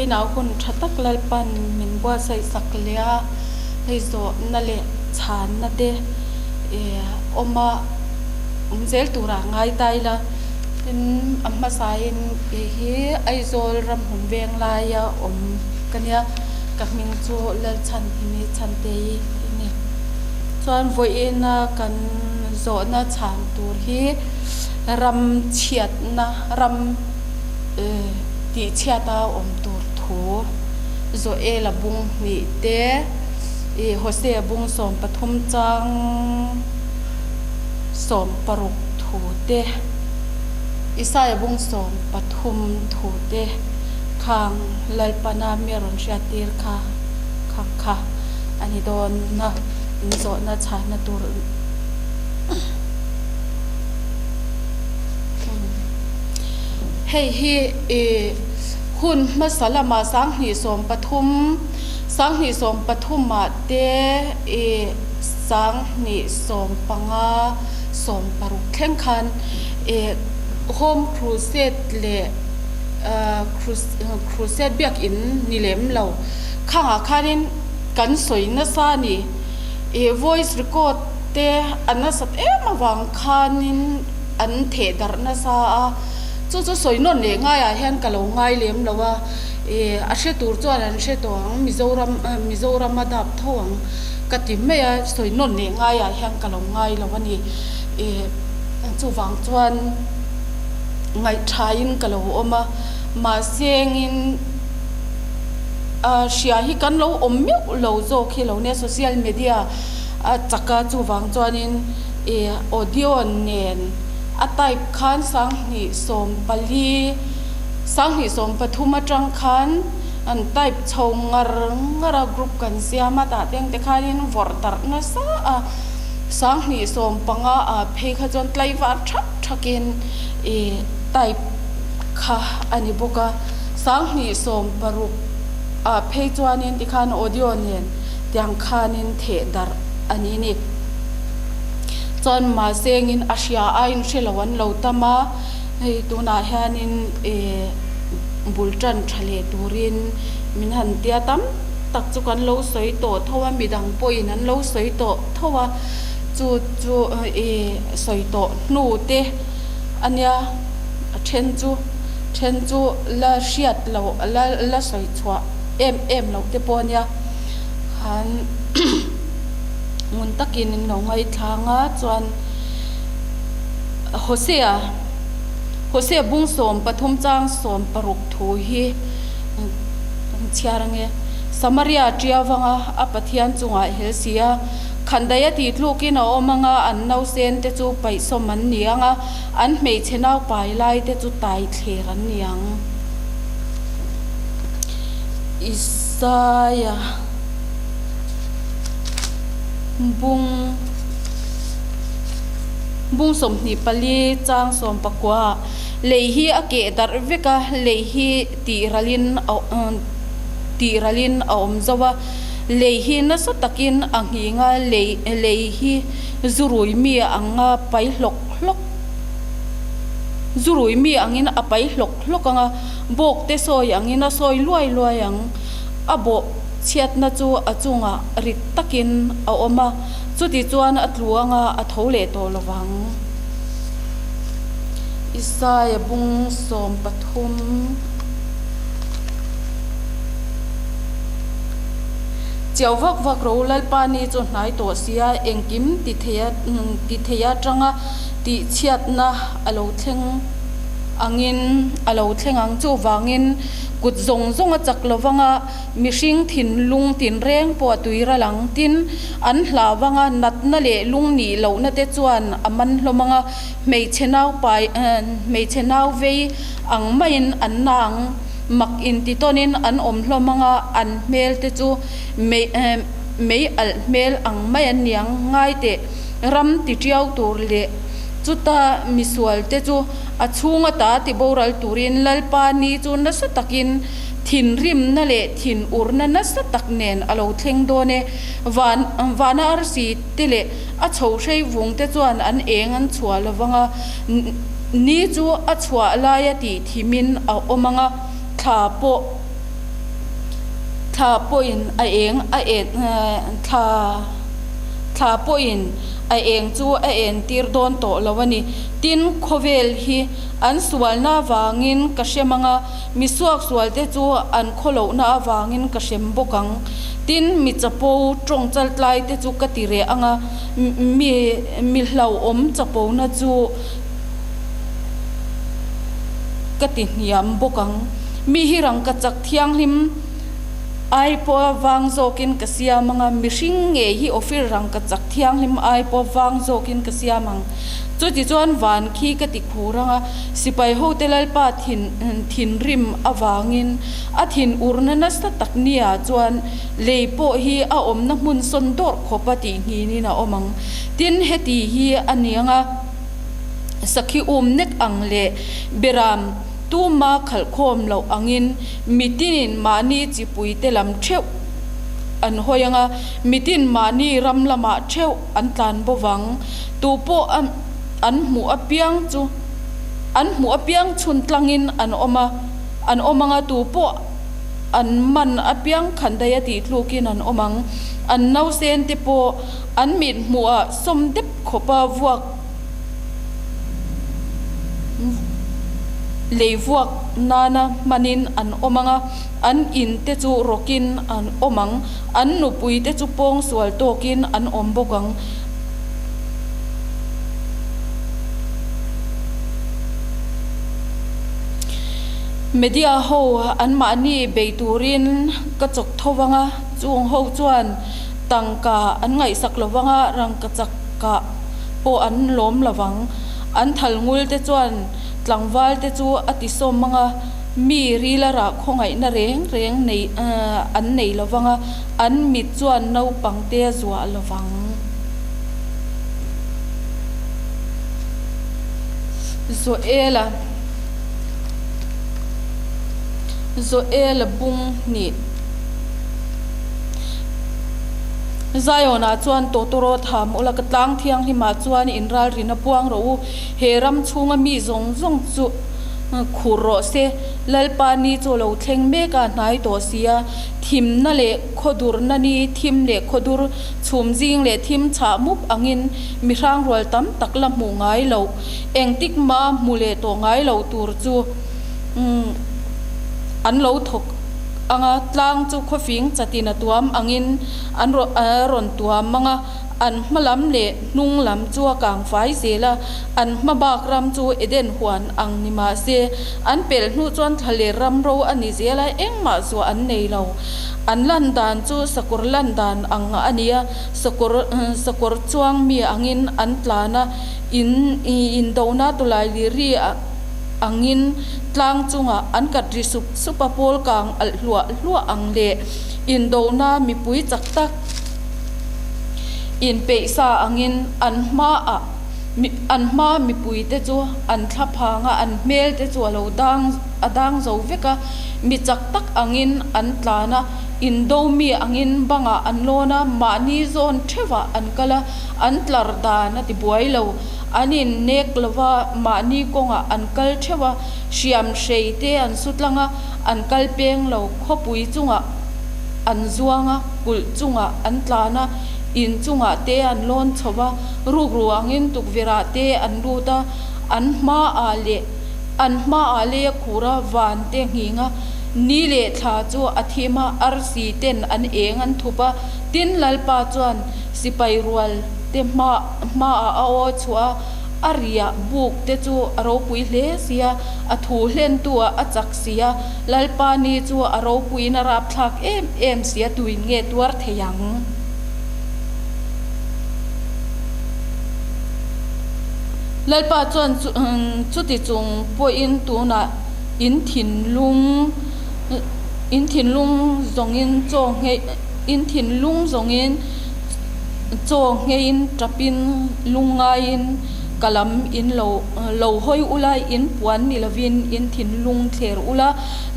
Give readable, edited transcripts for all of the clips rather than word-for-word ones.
cái nào con chặt tắc lal pan mình bua say sạc lia hay zo na le chan na te oma zel tura ngai tai la tin amma sain hi ai zol ram hum veng la ya kania ka ming chu lal chan ni chan te ni chuan voina kan zo na chan tur hi ram chiat na ram ti chiata tur thu zo la bung ni te hose bung som pathum chang som paruk thu te isai bung som pathum thu te khang lalpana meron shatir kha ani don na zo na chana tur hey hi hun masala ma sang hi som pathum ma te sang ni som panga som paru khen khan home crusade le crusade biak in nilem lo khanga khanin kan soina sa ni voice record te anasat mawang khanin an the dar na sa chu soinon le nga ya hian kalo ngai lem lowa a she tur chuan an she tawng mizoram adap thawang kati me ya soinon le nga ya hian kalo ngai lowani chu wang chuan ngai thain kalo oma ma sengin shia hi kan lo ommiu lo zo khilo ne social media chaka chu wang chuanin audio nen a type khan sang ni som pali sang ni som pathuma tang khan an type chhong ngara group kan siama ta teng te khanin vortar na sa sang ni som panga phei kha jon tlai war thakin type kha ani boka sang ni som paruk phei chuanin ti khan audio nen tiang khanin the dar ani ni chon ma sengin asia ain shelawan lo tama tuna hianin bultan thale turin min han tia tam tak chu kan lo soi to thowa midang poin an lo soi to thowa chu soi to nu te ania then chu la shiat lo la soi chwa em lo te ponia han mun takin no ngai thanga chuan hosea bung som pathum chang som paruk thu hi chiarange samaria tiawanga apathian chunga helsia khandaya ti thlukin omanga an nau sen te chu pai soman nianga an mei chenau pai lai te chu tai thleran niang Isaya bung som ni pali chang som pakwa leihi ake dar veka leihi tiralin om zawa leihi na sa takin anginga leihi zurui mi anga pai hlok zurui mi angin apai hlok anga bok te soi angina soi luai ang abo chiat na chu achunga rit takin a oma chuti chuan atluanga athole to lowang Isaya bung som pathum chawak ro lalpani chu hnai to sia engkim ti theya tanga ti chiat na alo thleng ang chu wangin kut zong a chak lowanga mihring thin lung tin reng po tuira lang tin an hlawanga nat na le lung ni lo na te chuan aman hlomanga mei chenau vei ang main an nang mak in ti tonin an om hlomanga an mel te chu mei al mel ang mai an niang ngai te ram ti tiau tur le chuta misual te chu achunga ta ti boral turin lalpani chu na sa takin thin rim na le thin urna na sa tak nen alo thleng do ne wana arsi tile a chho sei wung te chuan an eng an chua lawanga ni chu a chua la ya ti thimin a omanga tha po ทาปอินไอเองไอเอ็ดทาปอินไอเองจูไอเอ็นตีร์โดนโตละวันนี้ตินโคเวลฮีอันสวลนาวางินกษมังมิสวกสวลเตจูอันโคโลนาวางินกษมบกังตินมิจะโปตรงจัลไลเตจูกติเรอังมีเหล่าอมจะโปนะจูกติยามบกังมีฮิรังกจักเทียงลิมไอปอวังโซกินกษยามังมิชิงเงฮีออฟิรังกจักเทียงลิมไอปอวังโซกินกษยามังจุดที่จวนวันขี้กติคูรังสิไปโฮเทลปาทินริมอวางินอาทินอุรนัสตักเนียจวนเลยโปฮีอาอมนักมุนสนดอร์ขปติงีนี่นะอมังตินเฮตีฮีอันนี้งะสักขีเน็กอังเลเบรามตูมาขัลโคมเหล่าอังินมิตินินมานีจิปุยเตลำเชวอันหอยังมิตินมานีรำละมาเชวอันตันบวังตูโปอันหมูอเปียงจูอันหมูอเปียงชุนตลังินอันอมังตูโปอันมันอเปียงขันไดยติลูกินอันอมังอันนาวเซนติโปอันมิดหมูสมเด็จขบวกเลยพวกนานามันินอันอมังอันอินเตจูรกินอันอมังอันนุปุยเตจูปงสวลโตกินอันอมบกังเมเดียโฮอันมานีเบตูรินกระจกทวังจวงโฮจวนตังกาอันไงสักละวังรังกระจักกะโปอันล้มละวังอันทัลงุลเตจวนหลังวาลเตจูอติสมมังมีรีละรักคงไงนาเร่งในอันในละวังอันมิจวนนาวปังเตจัวละวังโซเอลบุงนี่ใจโอนาจวนโตโตโรธามอุลกตังเทียงที่มาจวนอินรารินาพวงรู้เฮรัมชุงมีจงจุขุโรเซลลปานีโจโลเทงเมกาไนตัวเสียทิมนั่นเละขดุรนันีทิมเละขดุรชุมจิงเละทิมฉามุบอังินมีร่างรวลตั้มตักละมูไงเหลาเองติกมามูเลตัวไงเหลาตูรจูอันเหลาถกอังตลางจูขฟิงจัตินาตัวอังินอันรอนตัวมังอันมาลำเละนุ่งลำจัวกลางไฟเสียละอันมาบากรำจูเอเดนหวนอังนิมาเซอันเปิลนูจวนทะเลรำโรอันนี้เสียละเอ็งมาจัวอันในเราอันลันดานจูสกุรลันดานอังอันนี้สกุรจวงมีอังินอันตลานะอินโดนาตุลายลิรีอังินตลางจุงอันกัดริสุปโปลกางอัลลัวอังเลอินโดนามีปุยจักตักอินเปซาอังินอันมามีปุยเตจูอันทับพางอันเมลเตจูเราดังโจวิกะมีจักตักอังินอันตลานะอินโดมีอังินบังอันโลนะมานีโซนเทวะอันกะละอันตลาดานะติบวยเราอันนี้เนกลว่ามานีกงอันกัลเทวะเชียมเชยเตอันสุดลังอันกัลเปียงเราขบุยจุงอันจวงกุลจุงอันตลานะอินจุงเตอันล้นชวะรูกรัวงินตุกเวราเตอันรูตาอันมาอาเลคูระวานเตหิงนี่เลทาจูอธิมาอาร์ซีเตนอันเองอันทุบะตินลัลปาจวนสิไปรัวเตมาอาโอชัวอาริยบุกเตจูอารปุยเลเสียอทูเลนตัวอจักเสียลัลปานีจูอารปุยนรับทักเอ็มเสียตุยเงตัวเทียงลัลปาจวนจุดที่จงปอยอินตัวน่ะอินถิ่นลุงจงอินจงเฮอินถิ่นลุงจงอินจงเฮอินจับอินลุงไงอินกะลำอินโลหอยอุลาอินปวนนิลวินอินถิ่นลุงเทรอุลา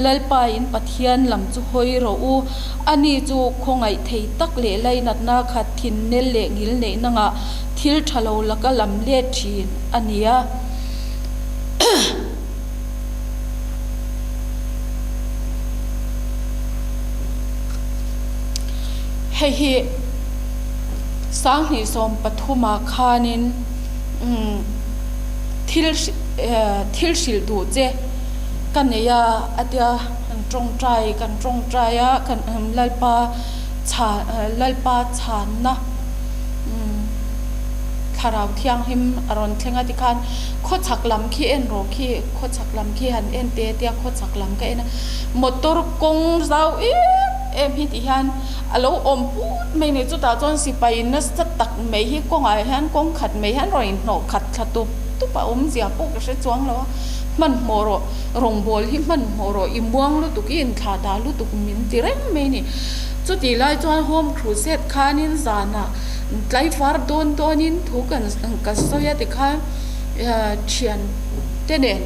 ลัลปาอินปัทยันลำจุหอยเราอันนี้จูคงไอเทตักเล่ไลนัดนาขัดถิ่นเนลเล่งิลเนนังทิลทะโลแล้วก็ลำเลียชีนอันนี้ hi sang ni som pathuma khanin thil sil du che kan ya atia trong trai ya kan lalpa chan na tharau thiang him aron thlenga ti khan kho chaklam khi en ro khi kho chaklam khi han en te tia kho chaklam ka en motor kong zau em hi ti han alo om put mai ne chu ta chon si pai na sa tak mai hi kong ai han kong khat mai han roi no khat thatu tu pa zia pu ka se chuang lo man moro rong bol hi man moro i muang lu tu ki in tha da lu tu min ti reng mai ni chu ti lai chuan home crusade khanin zana tlai far donin thu kan soya ti kha thian tenen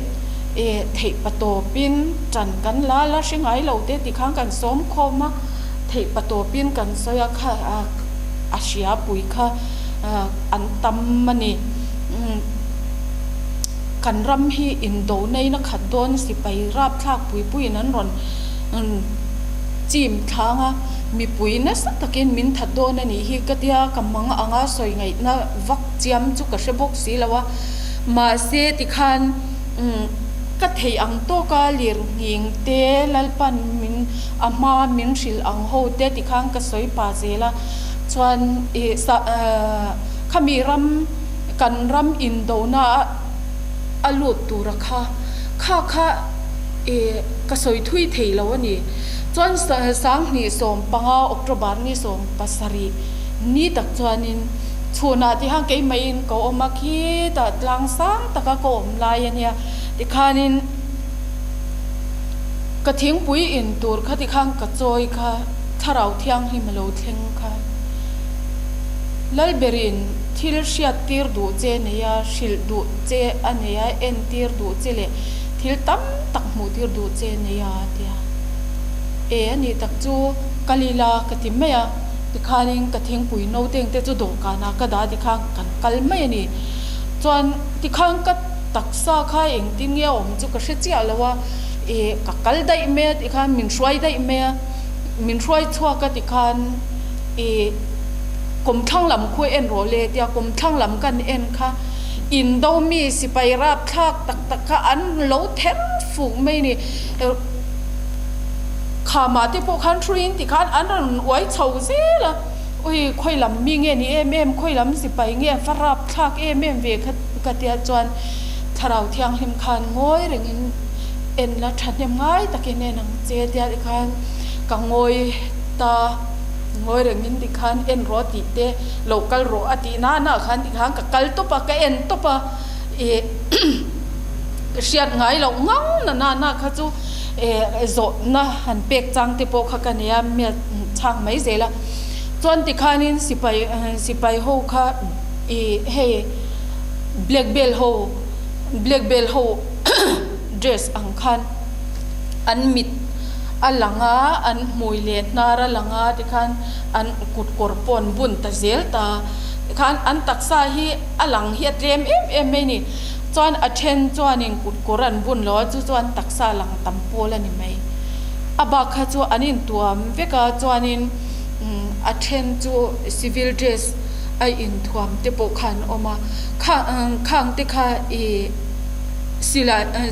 thei pato pin chan kan la singai lo te ti khang kan som khoma thei pato pin kan soya kha asia pui kha an tam mani kan ram hi in do nei na khat don si pai rap thak pui nan ron chim thanga mi pui na sa takin min thadon ani hi katia kamang anga soi ngai na vak chiam chu ka sebok si lawa ma se ti khan ka thei ang to ka lir nging te lalpan min ama min sil ang ho te ti khang ka soi pa zela chuan khami ram kan ram in do na alut tu rakha kha ka soi thui thei lo ani chuan sang ni som panga october ni som pasari ni tak chuanin chuna ti hang ke mai in ko oma khi ta tlang sang taka ko om lai ania ti khanin ka thing pui in tur kha ti khang ka choi kha tharau thiang hi malo thleng kha lalberin thil hriat tir du che neya shil du che aneya en tir du che le thil tam tak mu tir du che neya tia ani tak chu kalila katimya ti khaning ka thing pui no teng te chu do kana ka da ti khang kan kal mai ni chuan ti khang ka taksa kha eng tin nge om chu ka hre chi alawa ka kal dai me ti khan min hruai dai me min hruai chua ka ti khan kum thang lam khoi en ro le tia kum thang lam kan en kha in do mi si pai rap thak tak kha an lo ther fu mai ni khama te po country ti khan an wai chho zela oi khoi lam mi nge ni em khoi lam si pai nge farap thak em ve ka tia chuan tharau thiang him khan ngoi rengin en la thatem ngai takin nang che tia ti khan ka ngoi ta ngoi rengin ti khan en ro ti te local ro ati na khan ti khan ka kal to pa ka en to pa siat ngai lo ngang na kha chu zo na han pek chang te po kha ka nia me chang mai zela chon ti khanin sipai ho kha he black bell ho dress ang khan an mit alanga an muile nara langa ti khan an kut korpon bun ta zel ta khan an taksa hi alang hi atrem em me ni chuan athen chuanin kut koran bun lo chu chuan taksa lang tampol ani mai aba kha chu anin tuam veka chuanin athen chu civil dress ai in thuam te po khan oma khang te kha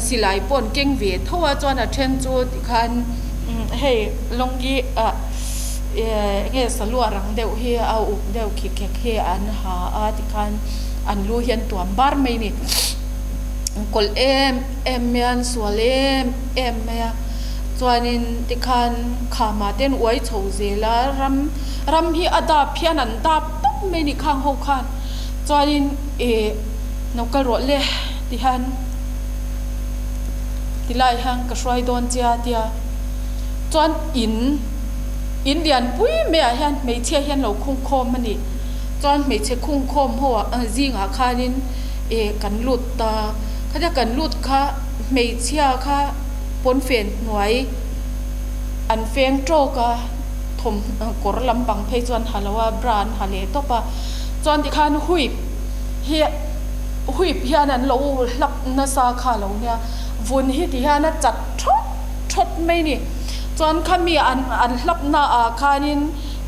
silai pon keng ve thowa chuan athen chu ti khan hey longi nge salua rang deuh hi au deuh khi he an ha a ti khan an lu hian tuam bar mai ni kol em mian sualem em me chuanin ti khan khama ten oi chho zela ram hi ada phian an dap tak mai ni khang ho khan chuanin nokal ro le ti han ti lai hang ka shrai don chia tia chuan Indian pui me a hian mei che hian lo khung khom mani chuan mei che khung khom ho zinga khanin kan lut ta khaja kan lut kha mei chia kha pon fen nuai an feng tro ka thom kor lampang phei chuan halawa brand hale topa chuan ti khan huip hian an lo lap na sa kha lo nia vun hi ti hian a chat thot mai ni จนขมีอันลับหน้าอาคานิน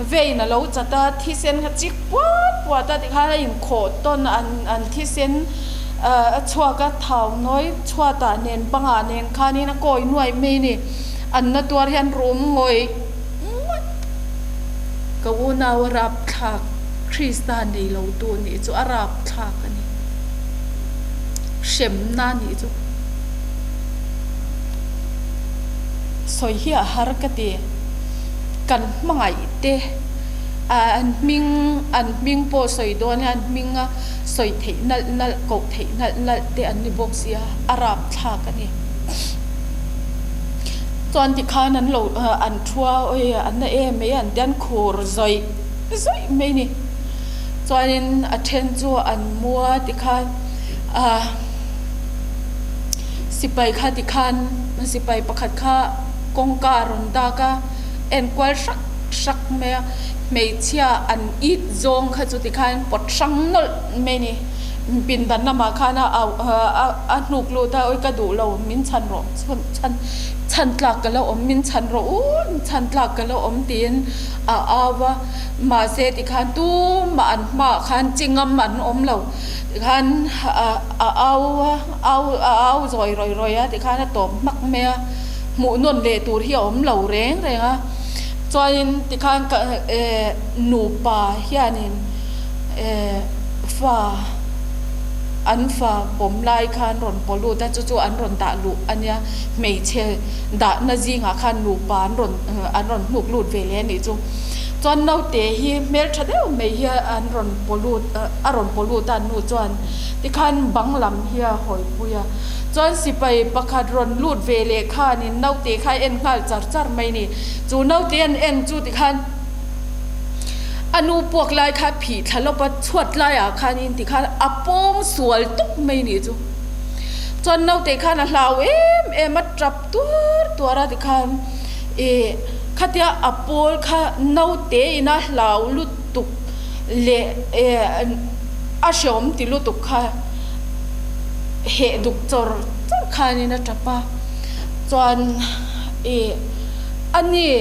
เวน่ะเราจะตาที่เส้นขจิกปวดตาที่ข้าอินโคต้นอันที่เส้นชัวก็เท่าน้อยชัวตาเน้นปังอาเน้นข้านี่นะก้อยหน่วยไม่นี่อันนั้นตัวเรียนรู้งอยก็วูนาวรับทักคริสตานในเราตัวนี้จะอารับทักกันนี่เข็มนั่นนี่จุสอยเหี้ยฮาร์กเตกันมังไงเตอันมิงโปสอยโดนอันมิงอ่ะสอยเทนัลกบเทนัลเตอันนี้บอกเสียอารับทักกันนี่ตอนที่ข้านั้นเราอันทัวอันนั้นไม่อันเดียนคูร์ซอยไม่นี่ตอนนี้อันเทนจัวอันมัวที่ข้าสิไปข้าที่ข้ามันสิไปประคัดข้ากงการุนดากาเอ็นกวลสักไม่เชียอันอีดจงข้าจุดที่ข้าปดสังนลไม่นี่บินดันน้ำมาข้านะเอาหนุกลูตาโอ้ยกระดูเรามินชันรอฉันตลักกันแล้วมินชันรอฉันตลักกันแล้วตีนว่ามาเสติขันตู้มาขันจริงมันเราขันเอารอยติขันตัวมักเมียหมูนวลเลตูที่เราแรงอ่ะจอยติขันกับหนูป่าเฮียนินฟ้าอันฟ้าผมไล่ขันรอนปลูแต่จู่ๆอันรอนตาลุอันเนี้ยไม่เช่ดานาจิงอ่ะขันหนูป่าอันรอนหนุกหลุดเวเลนี่จู่จนเราเตะฮีเมลชาเดลไม่เฮียอันรอนปลูอันรอนปลูตันนูจวนที่ขันบังลำเฮียหอยปุยจนสิไปประคัดรอนหลุดเวเลข้านี่เราเตะข้าเอ็นข้าจัดไม่นี่จู่เราเตะเอ็นจู่ที่ขันอนุปวกลายข้าผีทะเลาะประชดลายอ่ะข้านี่ที่ข้าอปมสวยตุกไม่นี่จู่จนเราเตะข้าน่ะลาวมาจับตัวอะไรที่ข้าข้าเดียอปอลข้าเราเตะน่ะลาวลุตุกเละอาชมที่ลุตุกข้าเหตุจรข้านี่นะจับป่ะจนอันนี้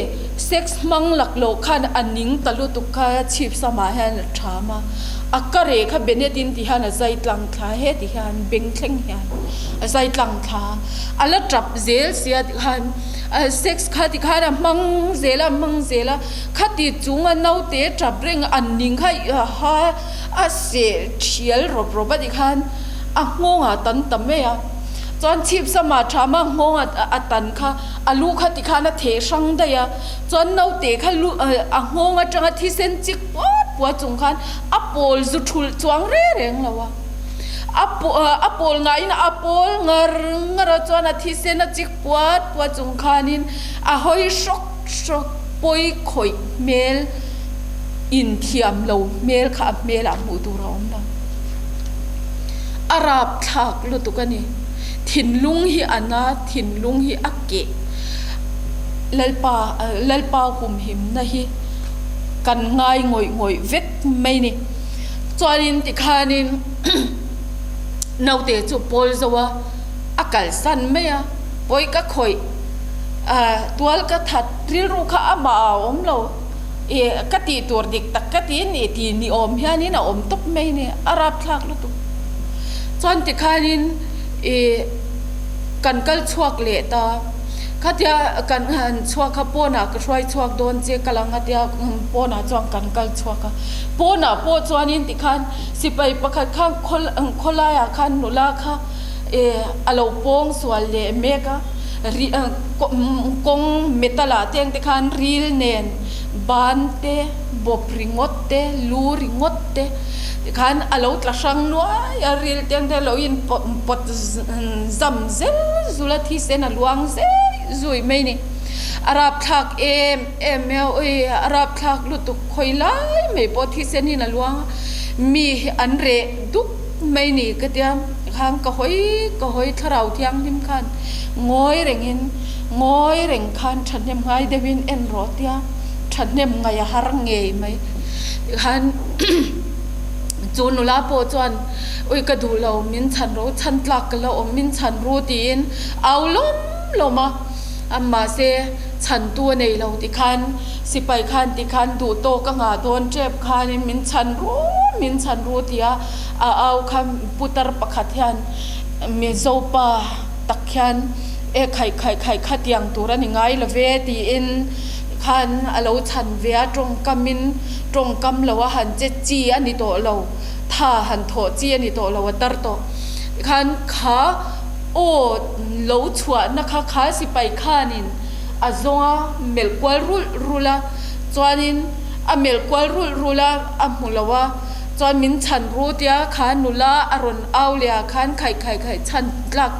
เซ็กซ์มังหลักโลคันอันนิ่งตลุตุกข้าชีพสมัยฮันชามาอักกะเรข้าเบเนตินที่ฮันใจตังข้าเฮติฮันเบงเทงฮันใจตังข้าอันละจับเซลเสียติฮันเซ็กซ์ข้าติข้านะมังเซลข้าติจุงอันเอาเตะจับเร่งอันนิ่งข้าเสียเชียลรบติฮันงงตันตะเมียจนชีพสมาชามางงตันค่ะลูกข้าติข้านะเทชังได้ยะจนเอาเตะข้าลูงงจังที่เส้นจิกปวดจุงขันปอลจุดทุลจวงเร่งแล้ววะปอลไงนะปอลงรจวนที่เส้นจิกปวดจุงขันินหอยช็อกปอยคอยเมลอินเทียมเราเมลข้าเมลมูตุรอมนะอารับทักลุตุกันนี่ถิ่นลุงฮีอันนะถิ่นลุงฮีอักเกะลลปาคุมหิมนะฮีกันง่ายงอยเวทไม่นี่จอนินติคานินนาเตจูโพลซัวอากาศสั่นไม่อะปอยก็คอยตัวก็ถัดริรุข้ามาอมเรากติตัวเด็กตักกตินี่ตีนี่อมเฮียนี่นะอมตบไม่เนี่ยอารับทักลุตุจอนติคานินกันกัลชวกเละตาข้าเดียกันชวกข้าป้อน่ะก็ช่วยชวกโดนเจกลังข้าเดียป้อน่ะจวงกันกัลชวกป้อน่ะป้อจวนินติคันสิไปประคัดข้างคนลายคันนุลาค่ะอารมณ์ป้องสวนเละเมกะกงเมตลาเตียงติคันรีลเนนบานเตบริงดเตลูริงดเตขันอารมณ์ตระชังนัวยารีลเตียงเตเราอินปดจำเซลจุลที่เซนลวงเซจุยไม่นี่อารับทักเมลอารับทักลุตุคอยไล่ไม่ปดที่เซนินลวงมีอันเรดุกไม่นี่ก็เดียมข้างก็หอยทาราวที่ยังทิมขันงอยเร่งขันฉันยังไงเดวินเอ็นรอดยาฉันยังไงหารังเงยไหมขันจูนุลาโปจวนกระดูเรามินฉันรู้ฉันตลักเรามินฉันรู้ตีนเอาล้มมามาเซ ฉันตัวในเราติคันสิไปคันติคันดูโตก็งาโดนเจ็บคันมินฉันรู้เตียเอาคำปุตรปะขัดยันเมโซปาตักยันไข่ขัดยังตัวนั้นยังไงละเวตีอินคันเราฉันเวียตรงกำมินตรงกำเราว่าหันเจจีอันนี้ตัวเราถ้าหันโถจีอันนี้ตัวเราว่าตรโตคันขาโอ้เราชวนนะคะขาสิไปขานินอาจงเมลกวลรูละจวนินเมลกวลรูละมุลว่าจวนมินฉันรู้เดียขานุละอารอนเอาเลียขันไข่ฉันลัก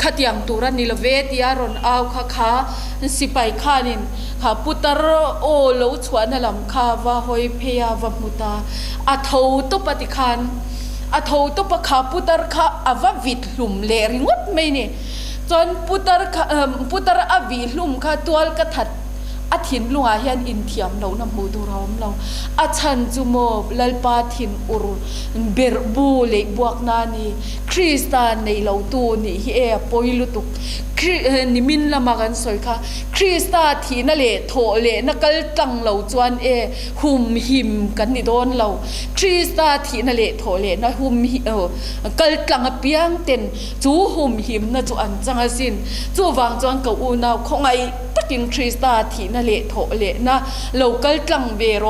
ขัดยังตัวรันนิลเวตีอารอนเอาขาสิไปขานินขาปุตรโอเราชวนนั่นลำขาว่าหอยเพียวัมุตาทาวตุปฏิคันทาวตุปขาปุตรขาว่าวิดลุมเลริงวดไม่เนี่ยจนปุตรวิลุมขาตัวกระถัดทินลุงอาเฮียนอินเทียมเรานำมูดูเราเราฉันจุโมลลปาทินอุรุเบรบูเลบวกนานีคริสตานในเราตัวนี่เอปอยลุตุกนิมินละมากันสวยค่ะคริสตาทีนั่นแหละโถเลนักลตังเราจวนหุมหิมกันนี่โดนเราคริสตาทีนั่นแหละโถเลนะหุมกัลตังเปียงเต็นจูหุมหิมนะจูอันจังสินจูวางจวนกับอูนาคงไอตักินคริสตาทีนั่นแหละโถเลนะเรากัลตังเบโร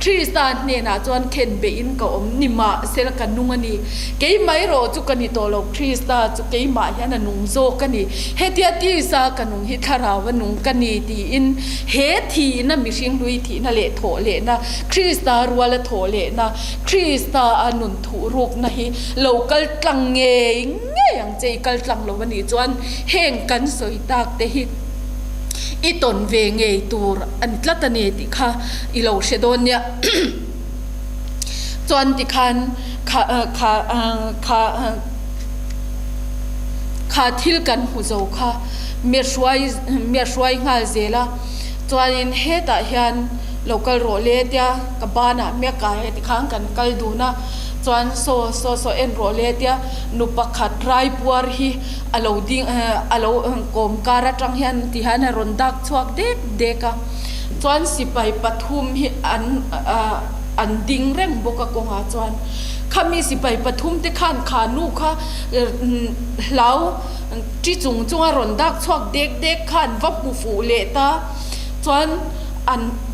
คริสตาเนี่ยนะจวนเคนเบอินกับนิมาเซลกันนุ่งอันนี้เกี่ยไม่รอจุกันนี่ตัวเราคริสตาจุเกี่ยมาเฮียนนุ่งโซกันนี่เฮตียตีสากันนุ่งฮิตราวันนุ่งกันนี่ตีอินเฮทีนะมิชิงลุยทีนั่นแหละโถเลนะคริสตารัวละโถเลนะคริสตาอนุนทุรุกนะฮิเรากัลตังเงยอย่างใจกัลตังเราวันนี้จวนเฮงกันสวยตากเตฮิอีตนเวงเงยตัวอันลัตเนติค่ะอีเราเชดอนเนี่ยจวนติคันขาทิลกันหูโจค่ะเมียช่วยงานเจล่าจวนอินเฮตาเฮียนเราก็โรเลเตียกับบ้านอ่ะเมียกายติค้างกันกัลดูนะจวนโซเอ็นโรเลเตียนุปขัดไรปัวรีเราดิ้งเรากรมการะจังเฮียนที่ฮันรอนดักชวกเด็กจวนสิไปปฐุมอันดิ้งเร่งบกกงหาจวนข้ามีสิไปปฐุมที่ขันขานูค่ะเราที่จุงรอนดักชวกเด็กขันวับมูฟูเลตาจวน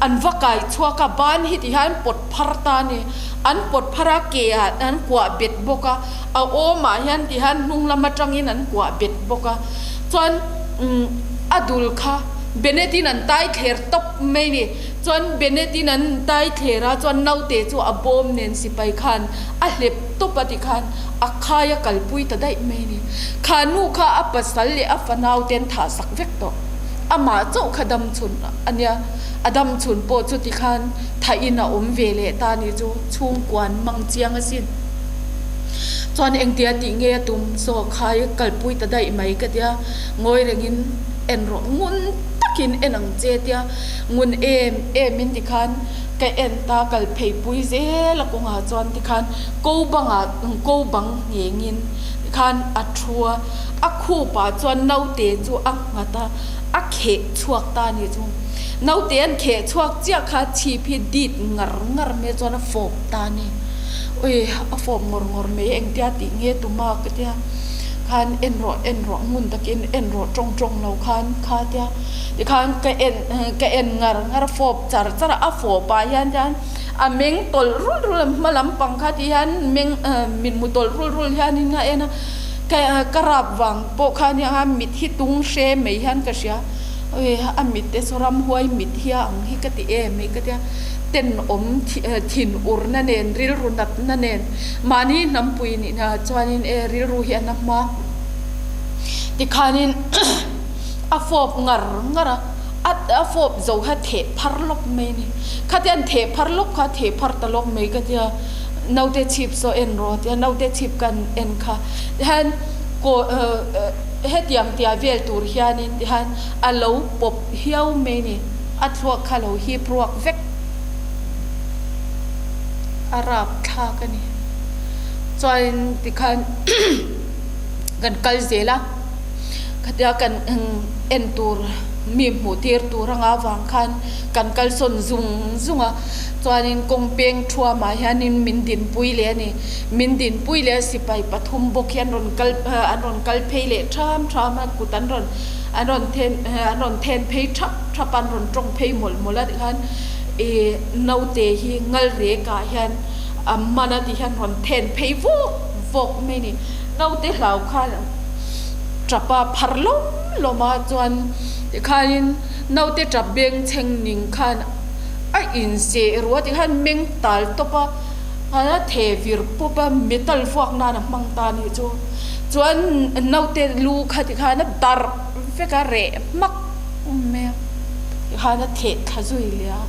อันว่าไก่ชัวกับบ้านฮิติฮันปดพารตานี่อันปดพระเกียอันกว่าเบ็ดบกะเอาโอมาฮันที่ฮันนุ่งละมาจังอินอันกว่าเบ็ดบกะจวนอดุลค่ะเบเนตินันไตเทรตบไม่นี่จวนเบเนตินันไตเทระจวนนาเตจูอบอมเนนสิไปคันเล็บตุปฏิคันขายกัลปุยตะได้ไม่นี่ขานูค่ะปัสสาวะฟันเอาเต็นถาสักเวกโตมาเจ้าขดมชุนอันเนี้ยอดมชุนโปจุติคันไทยน่ะเวเลตานี่จูช่วงกวนมังเจียงสินจวนเองเตียติเงียตุมโซขายกัลปุยตะได้ไหมก็เดียงอยเริงเอ็นรงุนตักินเอ็นังเจเตียงุนมินติคันก็เอ็นตากัลเพย์ปุยเจละกงหาจวนติคันกูบังเงียงินคันอัชัวคู่ป่าจวนนาเตจูงาตาเขชวกตานี่จูนาเตียนเขชวกเจ้าข้าชีพิดิดงรเมจวนฟอบตานี่โอ้ยฟอบงรเมเองเดียติเงียตุมากเดียคันเอ็นรอมุนตะกินเอ็นรอจงเราคันคาเดียดิคันก็เอ็นงรฟอบจาฟอบไปยันเมงตลรุลมาลำปังคาที่ยันเมงมินมุตลรุลยันนี่ไงนะกระบวังโปคานี่มิดที่ตุงเชไม่ยันก็เสียมิดเตสรำหวยมิดเฮียงฮิกติไม่ก็เดียเต้นถิ่นอุรนั่นเองริลรุนัดนั่นเองมานี่น้ำปุยนี่นะจวนนี่ริลรุเฮียนักมาดิคานินฟอบงระฟอบเจ้าฮัเทพาร์ลบไม่นี่ข้าเดียนเทพาร์ลบข้าเทพาร์ตลบไม่ก็เดียนาเตชิปโซเอ็นโรเดียนาเตชิปกันเอ็นค่ะฮันก็เฮ็ดยังเตียเวลตูร์เฮียนินฮันเราปบเฮียวไม่นี่ทัวร์ข้าเราฮีพวกเวกอาหรับท่ากันนี่จอยติคันกันกัลเซล่าขัดยากันเอ็นตูร์ mi mu tir tu ranga wang khan kan kal son zunga chuanin kongpeng thua ma hianin mindin puile ni mindin puile sipai pathum bokhian ron kal pheile tham kutan ron anon then phei thapan ron trong phei mola khan e naute hi ngal re ka hian amana ti hian ron then phei vok me ni naute hlau khan trapa pharlom loma chuan khanin naute trap beng cheng ning khan a in se ruwa ti khan meng tal topa ana the vir popa metal fuak na mang ta ni chu chuan naute lu khati khana dar feka re mak me khana the khazui lia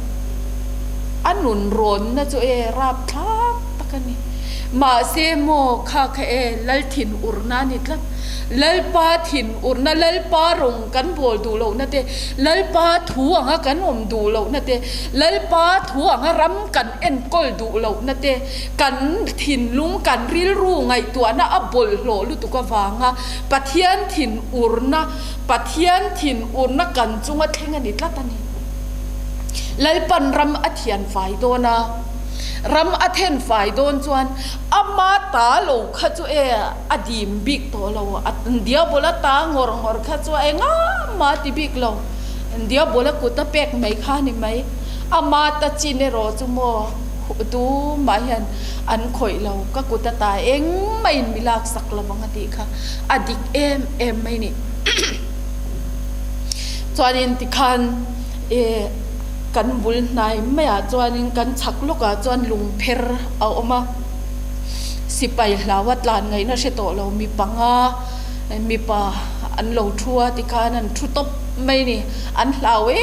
anun ron na chu e rap thak takani ma se mo kha e lalthin urna ni tla lalpa thin urna lalpa rong kan bol du lo na te lalpa thu anga kan om du lo na te lalpa thu anga ram kan en kol du lo na te kan thin lung kan ril ru ngai tu na abol lo lu tu ka wanga pathian thin urna kan chunga thenga ni tla tani lalpan ram athian fai do na ram athen fai don chuan ama ta lo kha chu e adim big to lo dia bola ta ngor kha chu e nga ma ti big lo dia bola ku ta pek mai kha ni mai ama ta chine ro chu mo tu ma hian an khoi lo ka ku ta eng mai milak sak la wanga ti kha adik em mai ni chuan in ti khan e kan bul nai maya chuanin kan chak loka chuan lung pher a oma sipai hlawat lan ngai na se to lo mi panga mi pa an lo thua ti khan an thu top mai ni an hlawe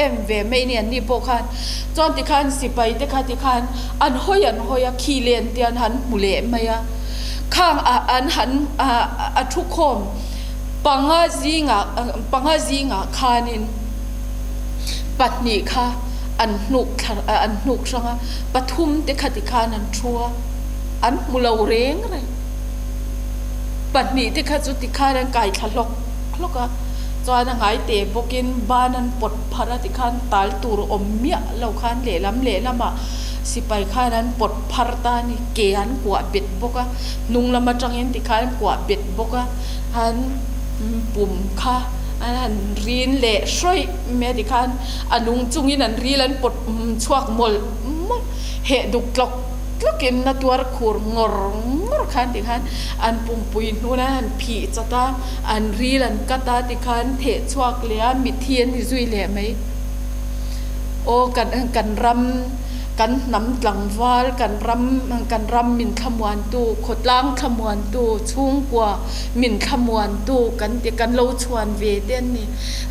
em ve mai ni an ni po khan chuan ti khan sipai te kha ti khan an hoya khi len tian han mule maya khang an han a thu khom panga zinga khanin patni kha an nuk sanga pathum te khati khan an thua an mulo reng re patni te kha chu ti khan an kai thalok loka chuan ngai te bokin banan pot phara ti khan tal tur ommia lo khan le lama sipai khan an pot pharta ni ke an kwa bet boka nung lama tangin ti khan kwa bet boka han pum kha an rin le shroi medican anung chungin an rilan pot chuak mol he duk tlokin na tuar khur ngor khan ti khan an pungpui nuna an phi chata an rilan kata ti khan the chuak le mi thien ni zui le mai o kan ram kan nam tlangwal kan ram min khamwan tu khotlang khamwan tu chung kwa min khamwan tu kan lo chuan ve ten ni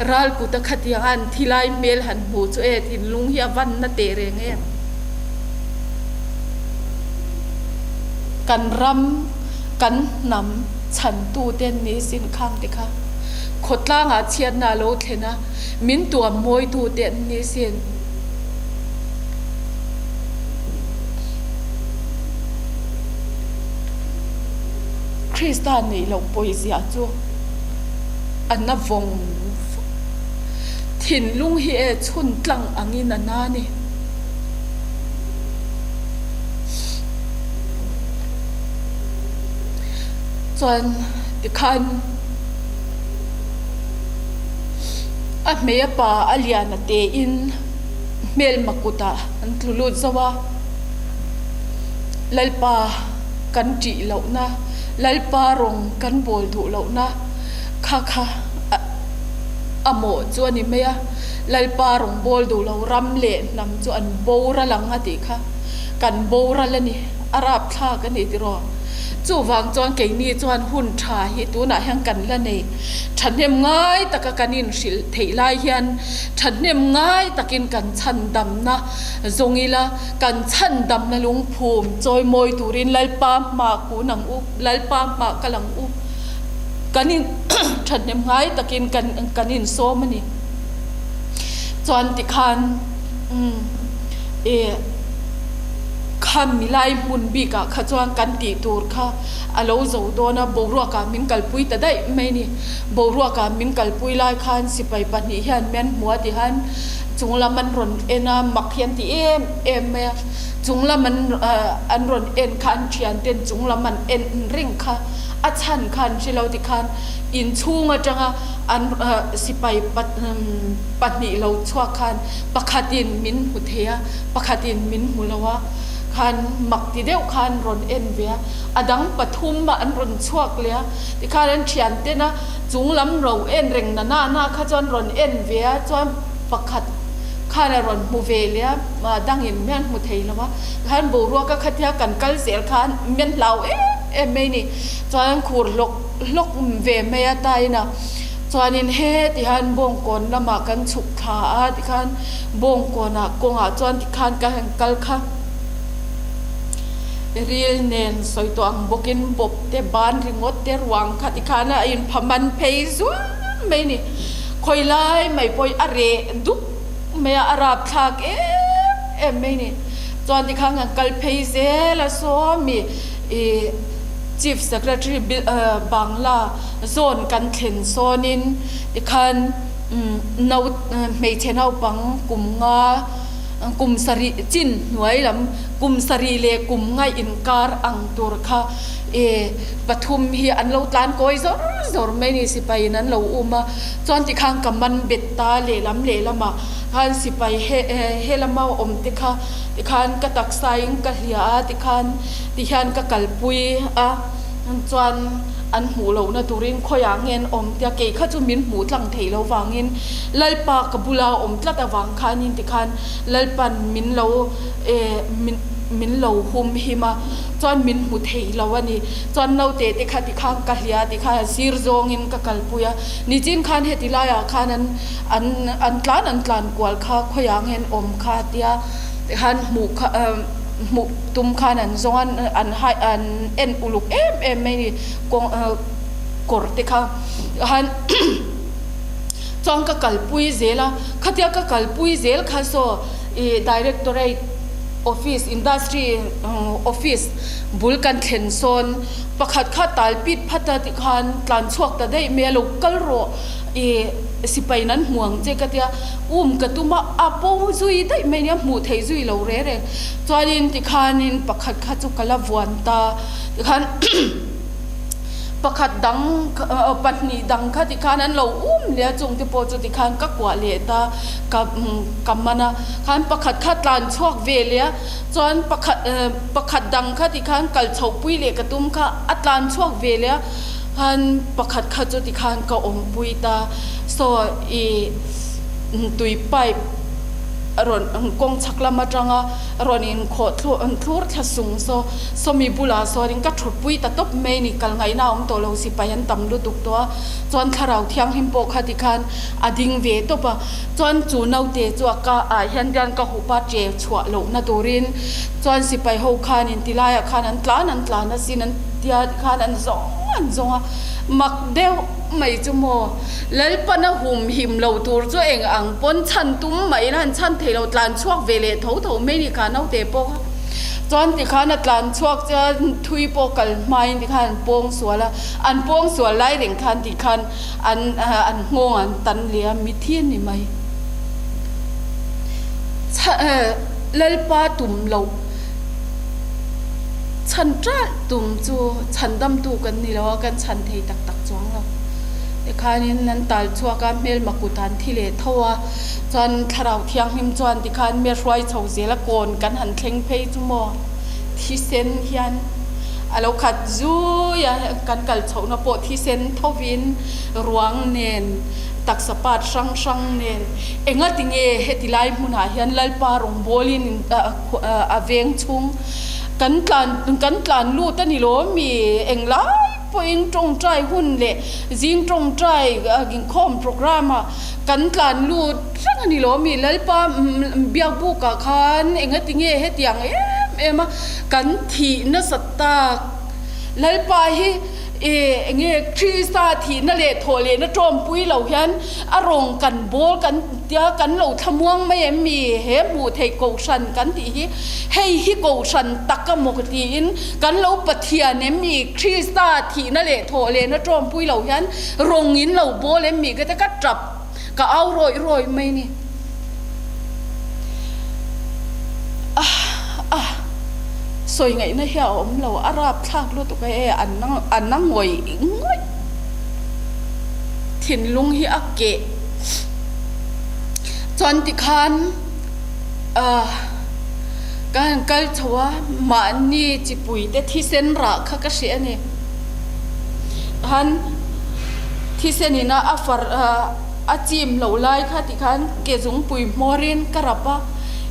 ral ku ta khatiang an thilai mel han bu chu e thin lung hi awan na te reng em kan ram kan nam chan tu ten ni sin khang te kha khotlang a chian na lo thena min tua moi tu ten ni sin Christian nei lo poesia chu anna vong thin lung hi e chun tlang angin ana ni chuan ti khan a meya pa aliana te in mel makuta an tlulut zawa lalpa kan ti lo na lalpa rong kan bol du lo na kha amo chuani meya lalpa rong bol du lo ram le nam chu an bora lang ati kha kan bora la ni arab tha kan ni ti ro chu wang chuan ke ni chuan hun tha hi tu na hang kan la nei thanem ngai taka kanin sil theilai hian thanem ngai takin kan chan dam na zongila kan chan dam na lung phum choi moi turin lalpa ma ku nang u lalpa ma kalang u kanin thanem ngai takin kanin so mani chuan ti khan kham milai mun bi ka khachuang kan ti tur kha alo zo dona borua ka min kalpui ta dai mai ni borua ka min kalpui lai khan sipai pani hian men muwa ti han chungla man ron ena makhian ti em me chungla man an ron en khan thian ten chungla man en ring kha achan khan chilo ti khan in chunga tanga an sipai patni lo chwa khan pakhatin min huthea pakhatin min hulawa khan makti deuh khan ron en via adang pathum ma an ron chuak lia ti khan an thian te na chunglam ro en reng na kha chon ron en via chon pakhat khan ron mu ve lia ma dangin men mu thei lawa khan boruwa ka khathia kan kal zel khan men lau em mai ni chon khur lok ve me atai na chuanin he ti han bong kon lama kan chuk tha a ti khan bong kona konga chuan ti khan ka kal kha real nen soi to ang bokin bop te ban ringot te ruang kha ti khana in phaman phei zu mai ni khoi lai mai poi are dup me arab thak em mai ni chuan ti khang kal phei se la so mi Chief Secretary Bangla zone kan thlen sonin ti khan no mei chenau pang kumnga kum sari chin nuai lam kum sari le kum ngai inkar ang tur kha pathum hi an lo tlan koi zor mai ni sipai nan lo uma chon ti khang kaman betta le lama khan sipai he lama om ti kha ti khan ka taksaing ka hlia ti khan ti hian ka kalpui a chuan an hu lo na turin khoya ngen om tia ke kha chu min mu tlang thei lo wangin lalpa kabula om tlat awang khanin ti khan lalpan min lo min lo hum hima chuan min mu thei lo ani chuan no te ti kha ti khang ka hlia ti kha sir zong in ka kalpuya ni chin khan he ti laya khan an tlan kwal kha khoya ngen om kha tia han mu kha mu tum khan an zongan an en uluk em mai ni kor te kha han chong ka kalpui zela khatia ka kalpui zel kha so directorate office industry office bulkan thlen son pakhat kha talpit phata ti khan tlan chuak ta dei me local ro sipai nan huang che katia ka tuma apo zui dai me nya mu thei zui lo re chuanin ti khanin pakhat kha chu kala vuan ta ti khan pakhat dang patni dang kha ti khan an lo le chung ti po chu ti khan ka kwa le ta kamana khan pakhat kha tlan chuak ve le chuan pakhat dang kha ti khan kal chho pui le ka tum kha atlan chuak ve le han pakhat kha chu ti khan ka om pui ta so tui pipe ron kong chakla matanga ronin kho thur thasung so mi bula so ring ka thupui ta top me ni kal ngai na om to lo si payan tam lu tuk to chon tharau thiang him po khati khan ading ve to pa chon chu nau te chu ka a hian dan ka hu pa che chwa lo na turin chon si pai ho khan in tilaya khan an tlan na sinan tia khan an zong mak deu mai chu mo lalpana hum him lo tur chu eng ang pon chan tum mai ran chan thelo tlan chuak vele tho me ni ka nau te po chon ti khan tlan chuak cha thui po kal mai ti khan pong suala an pong sual lai reng khan ti khan an ngong an tan lia mi thien ni mai lalpa tum lo chan tra tum chu chan dam tu kan ni lo kan chan thei tak chuang lo khanin nan tal chuaka mel makutan thile thowa chan tharau thiang him chuan ti khan me roi chho zela kon kan han thleng phei chu mo thi sen hian alo khat zu ya kan kal chho na po thi sen thovin ruang nen tak sapat sang nen enga tinge hetilai huna hian lalpa rong bolin aveng chung kan tlan lu ta ni lo mi englai poing trong trai hun le jing trong trai ging khom program kan tlan lu sang ni lo mi lalpa biak bu ka khan enga tinge he tiang em kan thi na satta lalpa hi เงี้ยคริสตาทีนั่นแหละโถเลนะจอมปุยเหล่ายันอารมณ์กันโบกันเดียกันเหล่าทม่วงไม่มีเฮมูเทโกชันกันที่ให้ฮิโกชันตักกมกตีนกันเหล่าปะเทียนมีคริสตาทีนั่นแหละโถเลนะจอมปุยเหล่ายันรงอินเหล่าโบเลมีก็จะกัดจับก็เอาโรยไม่นี่สวยไงนะเหี้ยเราอาราบทักรู้ตัวไอ้อันนั่งงวยถิ่นลุงฮิอักเกะจนติคันการกัลชัวมานี่จิปุยแต่ที่เส้นรักข้าก็เสียเนี่ยฮันที่เส้นนี่นะอัฟร์อาจิมเหล่าไล่ข้าติคันเกจุงปุยมอรินกระปะ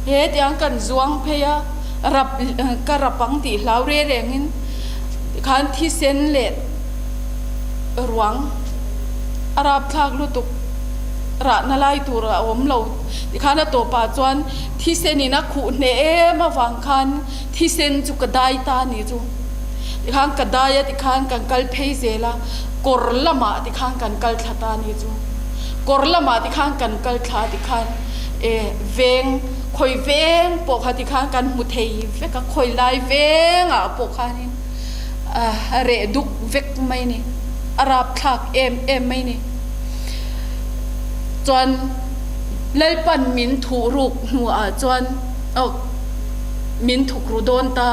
เฮ็ดยังกันจวงเพียรับกระปังตีลาวเร่งินคันที่เส้นเล็ดรวงอาราบทักลุตุกระนาไลตัวระอมเราที่คันตัวป่าจวนที่เส้นนี่นักขุนเนมาฟังคันที่เส้นจุกได้ตานี่จูที่คันกระได้ที่คันกันกัลเพย์เซล่ากอร์ละมาที่คันกันกัลทัตานี่จูกอร์ละมาที่คันกันกัลทัที่คันเวงคอยเวงปกติข้างกันมุเทยเวกคอยไล่เวงปกขานี่เรดุกเวกไม่นี่อาราบทักเอ็มไม่นี่จวนเล่ปันมินถูรุกหัวจวนมินถูกรูโดนตา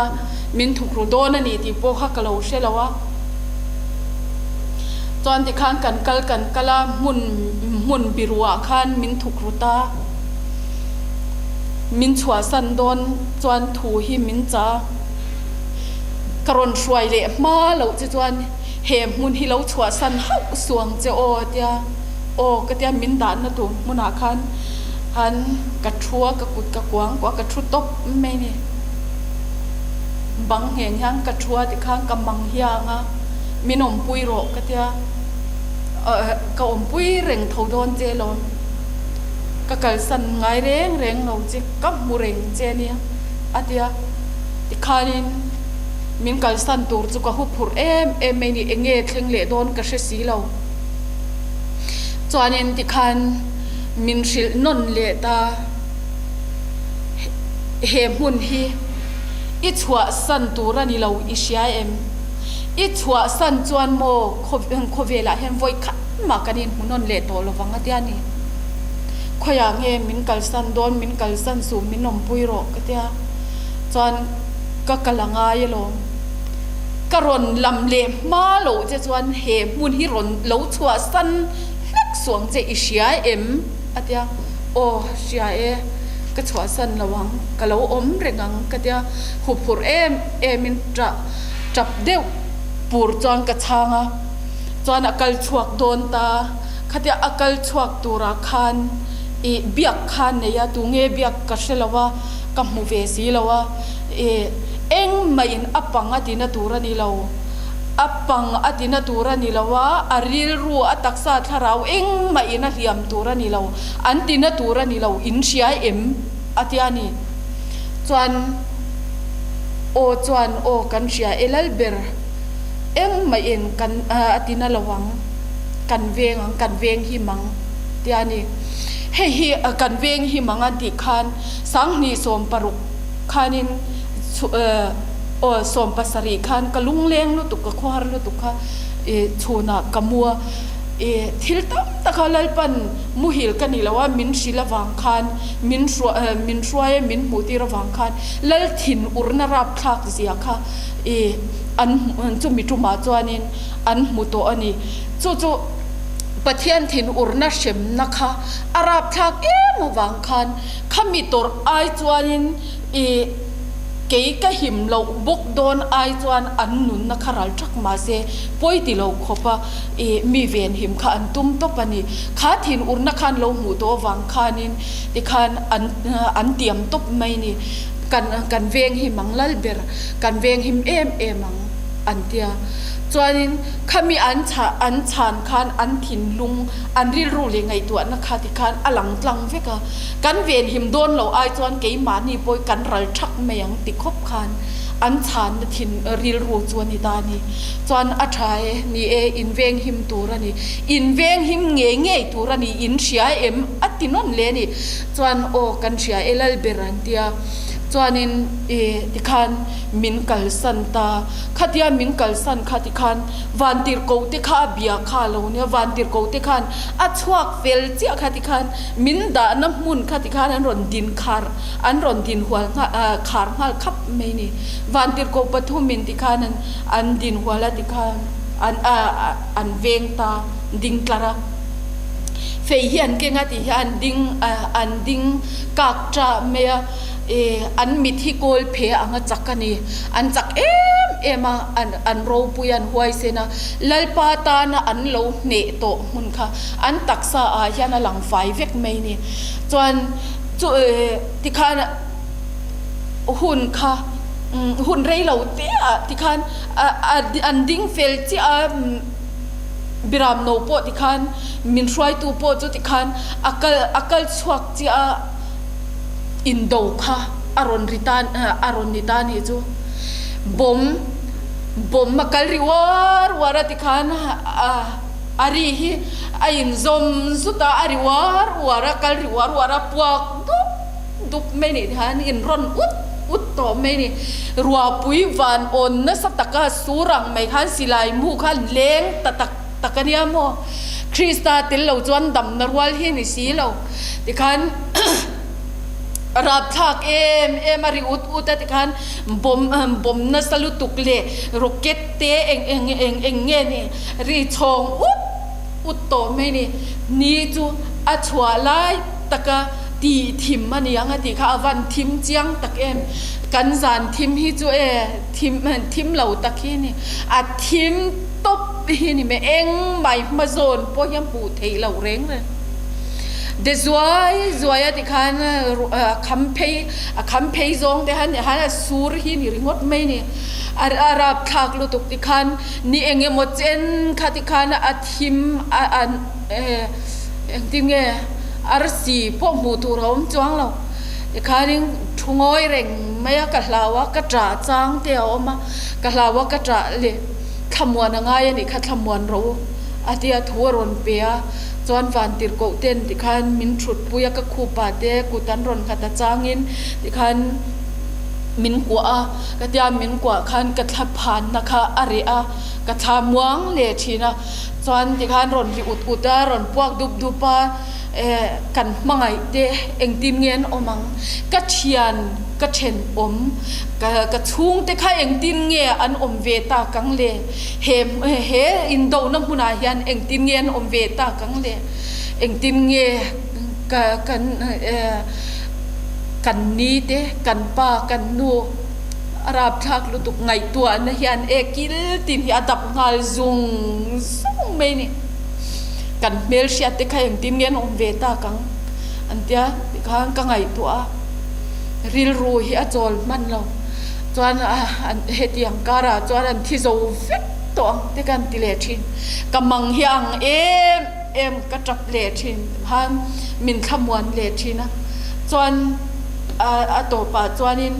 มินถูกรูโดนนี่ที่ปกข้ากะเราเชื่อแล้วว่าจวนที่ข้างกันกะลามุนบิรัวข้านมินถูกรูตามินชัวสันโดนจวนถูหิมินจ้ากรนช่วยเละมาเราจะจวนเหมมุนฮิเราชัวสันเฮาสวงเจโอเดียโอกะเดียมินดานนะตัวมุนาคันหันกระชัวกระกุดกระกวางกว่ากระชุดตบไม่นี่บังเห็นยังกระชัวที่ข้างกำบังเฮียงะมินอมปุยโรกะเดียกะอมปุยเร่งเท่าโดนเจลอนก็เกิดสันไงเร่งเราจิกับมูเร่งเจนี่อาทิตย์ที่ขานินมินเกิดสันตัวจุกหุบผูเอ็มไม่นี่เองเทงเล่โดนกระเชสีเราจวนนินที่ขานมินชิลนนเล่ตาเฮมุนฮีอิชัวสันตัวนี่เราอิชยาอิชัวสันจวนโมโคเวล่าเห็นไว้ขัดมากันนินมุนนเล่โตเราฟังอาทิตย์นี้ขยางเงมินกัลสันโดนมินกัลสันสูมินนมปุยโรกเตียจวนก็กะลังายโลกะรอนลำเลมาโลจะจวนเหมุนฮิรอนโลชัวสันลักสวงเจอิเชียอเตียโอเชียก็ชัวสันระวังกะโลอมเรงกะเตียหุบผูมินจับเดียวปูรจวนกะชางะจวนอกัลชวกโดนตาคดีอกัลชวกตุราคันเบียกคันเนี่ยตุงเบียกกัชเลวะกับมูเวสีเลวะเอ็งไม่อินอัปปังอดีนตูรานี่เลวอัปปังอดีนตูรานี่เลวะอาริลรูอัตักษาทาราวเอ็งไม่อินเลียมตูรานี่เลวอันดีนตูรานี่เลวอินเชียอดีอันนี้จวนโอกันเชียเอลเบอร์เอ็งไม่อินกันอดีนระวังกันเวงหิมังเดียนี่เฮกันเวงหิมังอันติคันสังนีสมปรุกคันินสมปัสรีคันกะลุงเลี้ยงลุตุกกะควาร์ลุตุกะชูนากะมัวทิลตัมตะคาลลปันมุฮิลกันนี่ละว่ามินชิลวังคันมินช่วยมินมูติระวังคันลลทินอุรนรับคลักเสียค่ะอันจุมิจุมาจวนินอันมุโตอันนี้จู่ปะเทียนถิ่นอุรนาเชมนะคะอาราบทักมาวังคันขมิตรไอจวนินเกยกะหิมเราบุกโดนไอจวนอันนุนนะคะรัลทักมาเซป่วยติเราขบมีเวียนหิมค่ะอันตุ้มตบปันนี้ขาถิ่นอุรนาคันเราหูตัววังคันินดิคันอันเตรียมตบไม่นี่กันเวงหิมังลัลเบอร์กันเวงหิมมังอันเตียจวนนินขมีอันชานคันอันถิ่นลุงอันริรู้เลยไงตัวนะคะที่คันอลังกลังเวกกันเวียนหิมโดนเราไอจวนเกยมานี่ปอยกันรัลชักไม่ยังติคบคัน อันชานทินริลรูจวนนิตานีจวนอัฐายนี่อินเวงหิมตูระนี่อินเวงหิมเงยตูระนี่อินเชียอัตินนเลนี่จวนโอกันเชียลลเบรันเตียจวนนินติคันมินกัลสันตาขัดยามินกัลสันขัดติคันวันติรโกติข้าเบียข้าโลเนี่ยวันติรโกติคันอัชวักเฟลเจียขัดติคันมินดาน้ำมุนขัดติคันอันรอนดินคาร์อันรอนดินหัวคาร์หัลขับไม่นี่วันติรโกปทุมินติคันอันดินหัวละติคันอันเวงตาดิงคลาระเฟียนเก่งติอันดิงกักจะเมียอันมิดที่โกลเพอังจักกันนี่อันจักมาอันโรปุยันหวยเสนะลัลปาตานะอันโลเนโตมุนค่ะอันตักษาอาญานะหลังไฟเวกไม่นี่จวนที่ข้านะหุ่นค่ะหุ่นเรย์เหล่าเตี้ยที่ข้าอันดิ้งเฟลที่บิรามโนโปที่ข้ามินช่วยตูโปจุที่ข้าอักลสวักที่อินโดค่ะอารอนนิตานี่จูบมมาคัลริวาร์ติคันอารีฮีอินซอมสุดาอาริวาร์คัลริวาร์ปวกดุไม่นี่ฮะอินรอนอุดต่อไม่นี่รัวปุยวันออนนัสตะกาสุรังไม่ขันสิลายมูขันเล้งตะกันยามโมคริสตาติลเราจวนดำนรวัลฮินิสีเราติคันรับทักมาริอุดติคันบมนัสลุตุกเลโรเกตเตเองเงี้ยนี่รีชงอุดโตไม่นี่จูอัชวาไลตะกะตีทิมมันยังติค่ะวันทิมเจียงตะกันจานทิมฮิจูทิมเหล่าตะกี้นี่อัดทิมตบฮินี่แม่เองไม่มาโซนพวกยังปูเทเหล่าเร่งเลยเดซวยติคันคัมเพย์ซองเดฮันสูรหินี่ริงดไม่นี่อารับทักลุตุกติคันนี่เองหมดเจนขัติคันอาทิมติงอาร์ซีพวกมูตูเราจ้วงเราติคันทุ่งอ้อยเร่งไม่กะลาวะกะจ่าจางเตียวมากะลาวะกะจ่าเลยขมวนง่ายนี่ขัดขมวนรู้อาทิตย์ทัวรนเปียจวนวันติรโกเต้นติคันมินชุดปุยกะคูปาเตกุตันรอนขัดจางินติคันมินกัวกะตยามินกัวคันกะทับผ่านนะคะอาริอากะทามวงเลทีนะจวนติคันรอนริอุดารอนพวกดุปากันมังไงเตเองติมเงินอมังกะเทียนกะเทนกะทุ่งเตค่ะเองติมเงอันเวตากังเลเฮอินโดน้ำหุนายันเองติมเงินเวตากังเลเองติมเงกันนี้เตกันป้ากันนูรับทักลุตุกไงตัวนะยันกิลตินยาดับงาลซุงไม่นี่กันเมลเชียติค่ะเองติมเงินเวตากังอันเดียกังไงตัวริลรูฮิอาจอลมันเราจวนเฮติยังการะจวนอันที่โซฟิตตัวที่กันติเลชินกำมังยังเอ็มกระจับเลชินฮันมินขมวนเลชินนะจวนตัวป่าจวนิน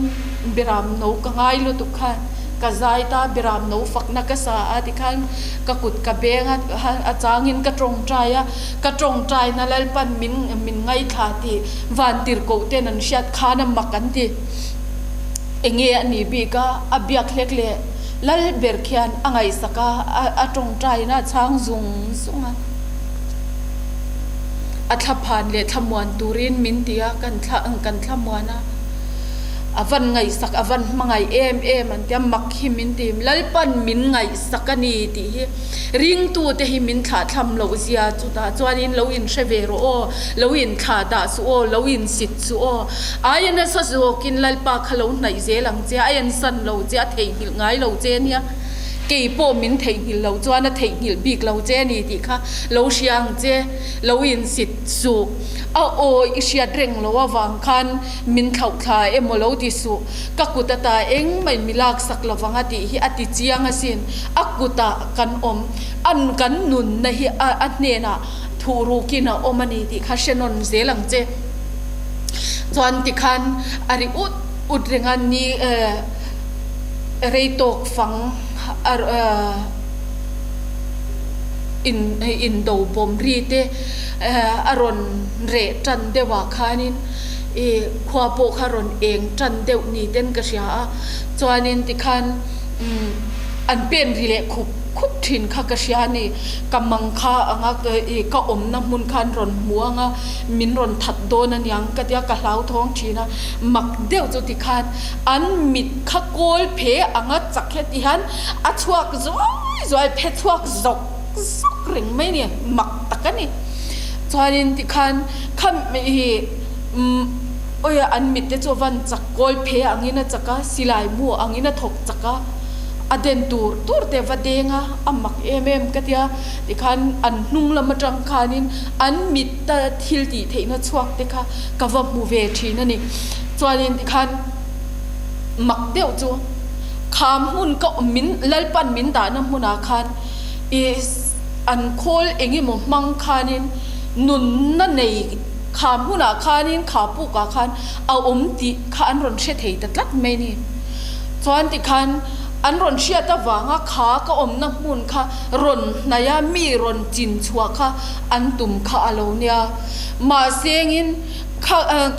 บิรามโนกังไงลุตุขันกะใจตาบิรามโนฝักนักษาติคันกะกุดกะเบงอาจางินกะตรงใจกะตรงใจนั่นแหละปันมินไงขาติวันติรโกเตนันเชียดขานัมมักันติเองอันนี้บีก็อบิยกเล็กเล่ลัลเบอร์เคียนอังไงสักอาตรงใจนะช้างซุงอัฐพานเล่ทำมวนตูรินมินเตียกันทำมวนะอวันไงสักอวันมังไงมันเตียมักหิมินติมลัลปันมินไงสักนี่ตีริงตัวเตหิมินขาทำเราเสียจุดาจวนินเราอินเชเวโรเราอินขาดาสุโอเราอินสิทสุโออายันสัสโอกินลัลปาขลุ่นไหนเจลังเจอายันสันเราเจเทหิลไงเราเจเนี่ยกี่ปมินเทหิลเราจวนเทหิลบีกเราเจนี่ตีค่ะเราเชียงเจเราอินสิทสุโอ้อิเชียดเร่งเราว่าวังคันมินเขาทายโมโลดิสุกักุตตาเองไม่มีลักสักละวังอดีฮิอติเจียงสินอักุตะกันอันกันนุนนะฮิอันเนนะทูรูกินะมันนี่ตีค่ะเชนนเซลังเจจวนติคันอาริอุดเร่งอันนี้ เรยตกฟังอินโดบอมรีเตอารอนเรจันเดวาคานินขวาโปคารอนเองจันเดวนีเต้นกระเสียจวนินติคันอันเป็นริเลคุบถินข้ากระเสียนี่กำมังข้าอ่างก็อมน้ำมุนคันรอนหัวงะมินรอนถัดโดนันยังกะเดียกะเหลาท้องชีนะมักเดียวจุติคันอันมิดข้าโกลเพอ่างจักเฮติฮันอัชวกจอยเพชวกจกเร่งไม่เนี่ยมักตะกันนี่จวนินติคันข้ามโอ้ยอันมิดเดจวันจักโกลเพอังอินะจักกะสิลายมัวอังอินะถกจักกะอเดนตูร์เตวเดงะอามักกะเดียติคันอันนุ่งละมาจังคานินอันมิดตะทิลตีเทนะชวกติคะกะวะมูเวทีนั่นนี่จวนินติคันมักเดียวจูคามหุ่นก็มินลัลปันมินดานะมุนาคันอันโคลเองมมังคานินนุนนั่นในขามหุ่นคานินขาปูกาคันเอาติขานรอนเชเทตัดลัดไม่นี่จวนติคันอันรอนเชียตะวางขาก็น้ำมุนค่ะรอนนายามีรอนจินชัวค่ะอันตุ่มขาอโลเนียมาเสียงิน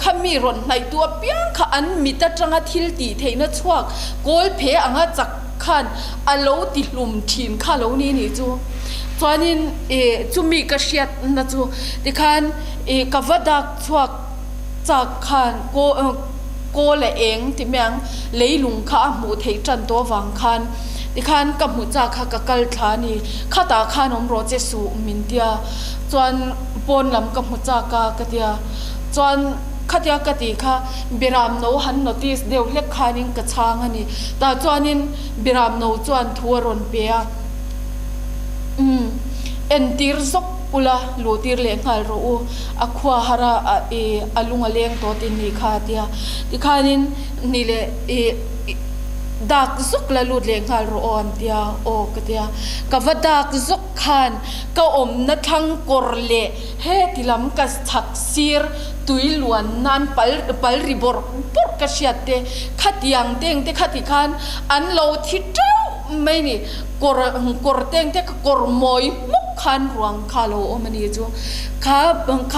ข้ามีรอนในตัวเปียงค่ะอันมิตรจังทิลตีเทนะชัวโกลเพอังจักขันอโลติลุมทีนข้าโลนี้นี่จูจวนนินจูมีกระเชียดนะจูติคันกวดักชัวจากขันโกเลเองที่เมียงเลยลุงข้าหมูเทจันตัววังคันดิคันกับหมูจากข้ากกัลทานีข้าตาข้านมโรเจสูมินเดียจวนปนลำกับหมูจากกะเดียจวนขัดยากติค่ะบิรามโนหันโนติสเดียวเล็กขานิงกระชางอันนี้แต่จวนนินบิรามโนจวนทัวรอนเปียเอ็นตีร์ซกอุลาลูตีร์เลี้ยงหายรู้อควาฮาระอลุงเลี้ยงตัวตินีขาเดียที่ขานินนี่เลยดักซุกละลูดเลี้ยงหายรู้อันเดียโอกเดียกับว่าดักซุกขันก็นัทังกอร์เล่เฮติลำกัสทักซีร์ตุยล้วนนันปัลริบอร์ปกเชียเตขัดยังเต็งเตขัดขันอันโลที่เจ้าไม่นี่กอร์เต็งเตกอร์มอยมุกขันรวงคาโลอมันนี่จูข้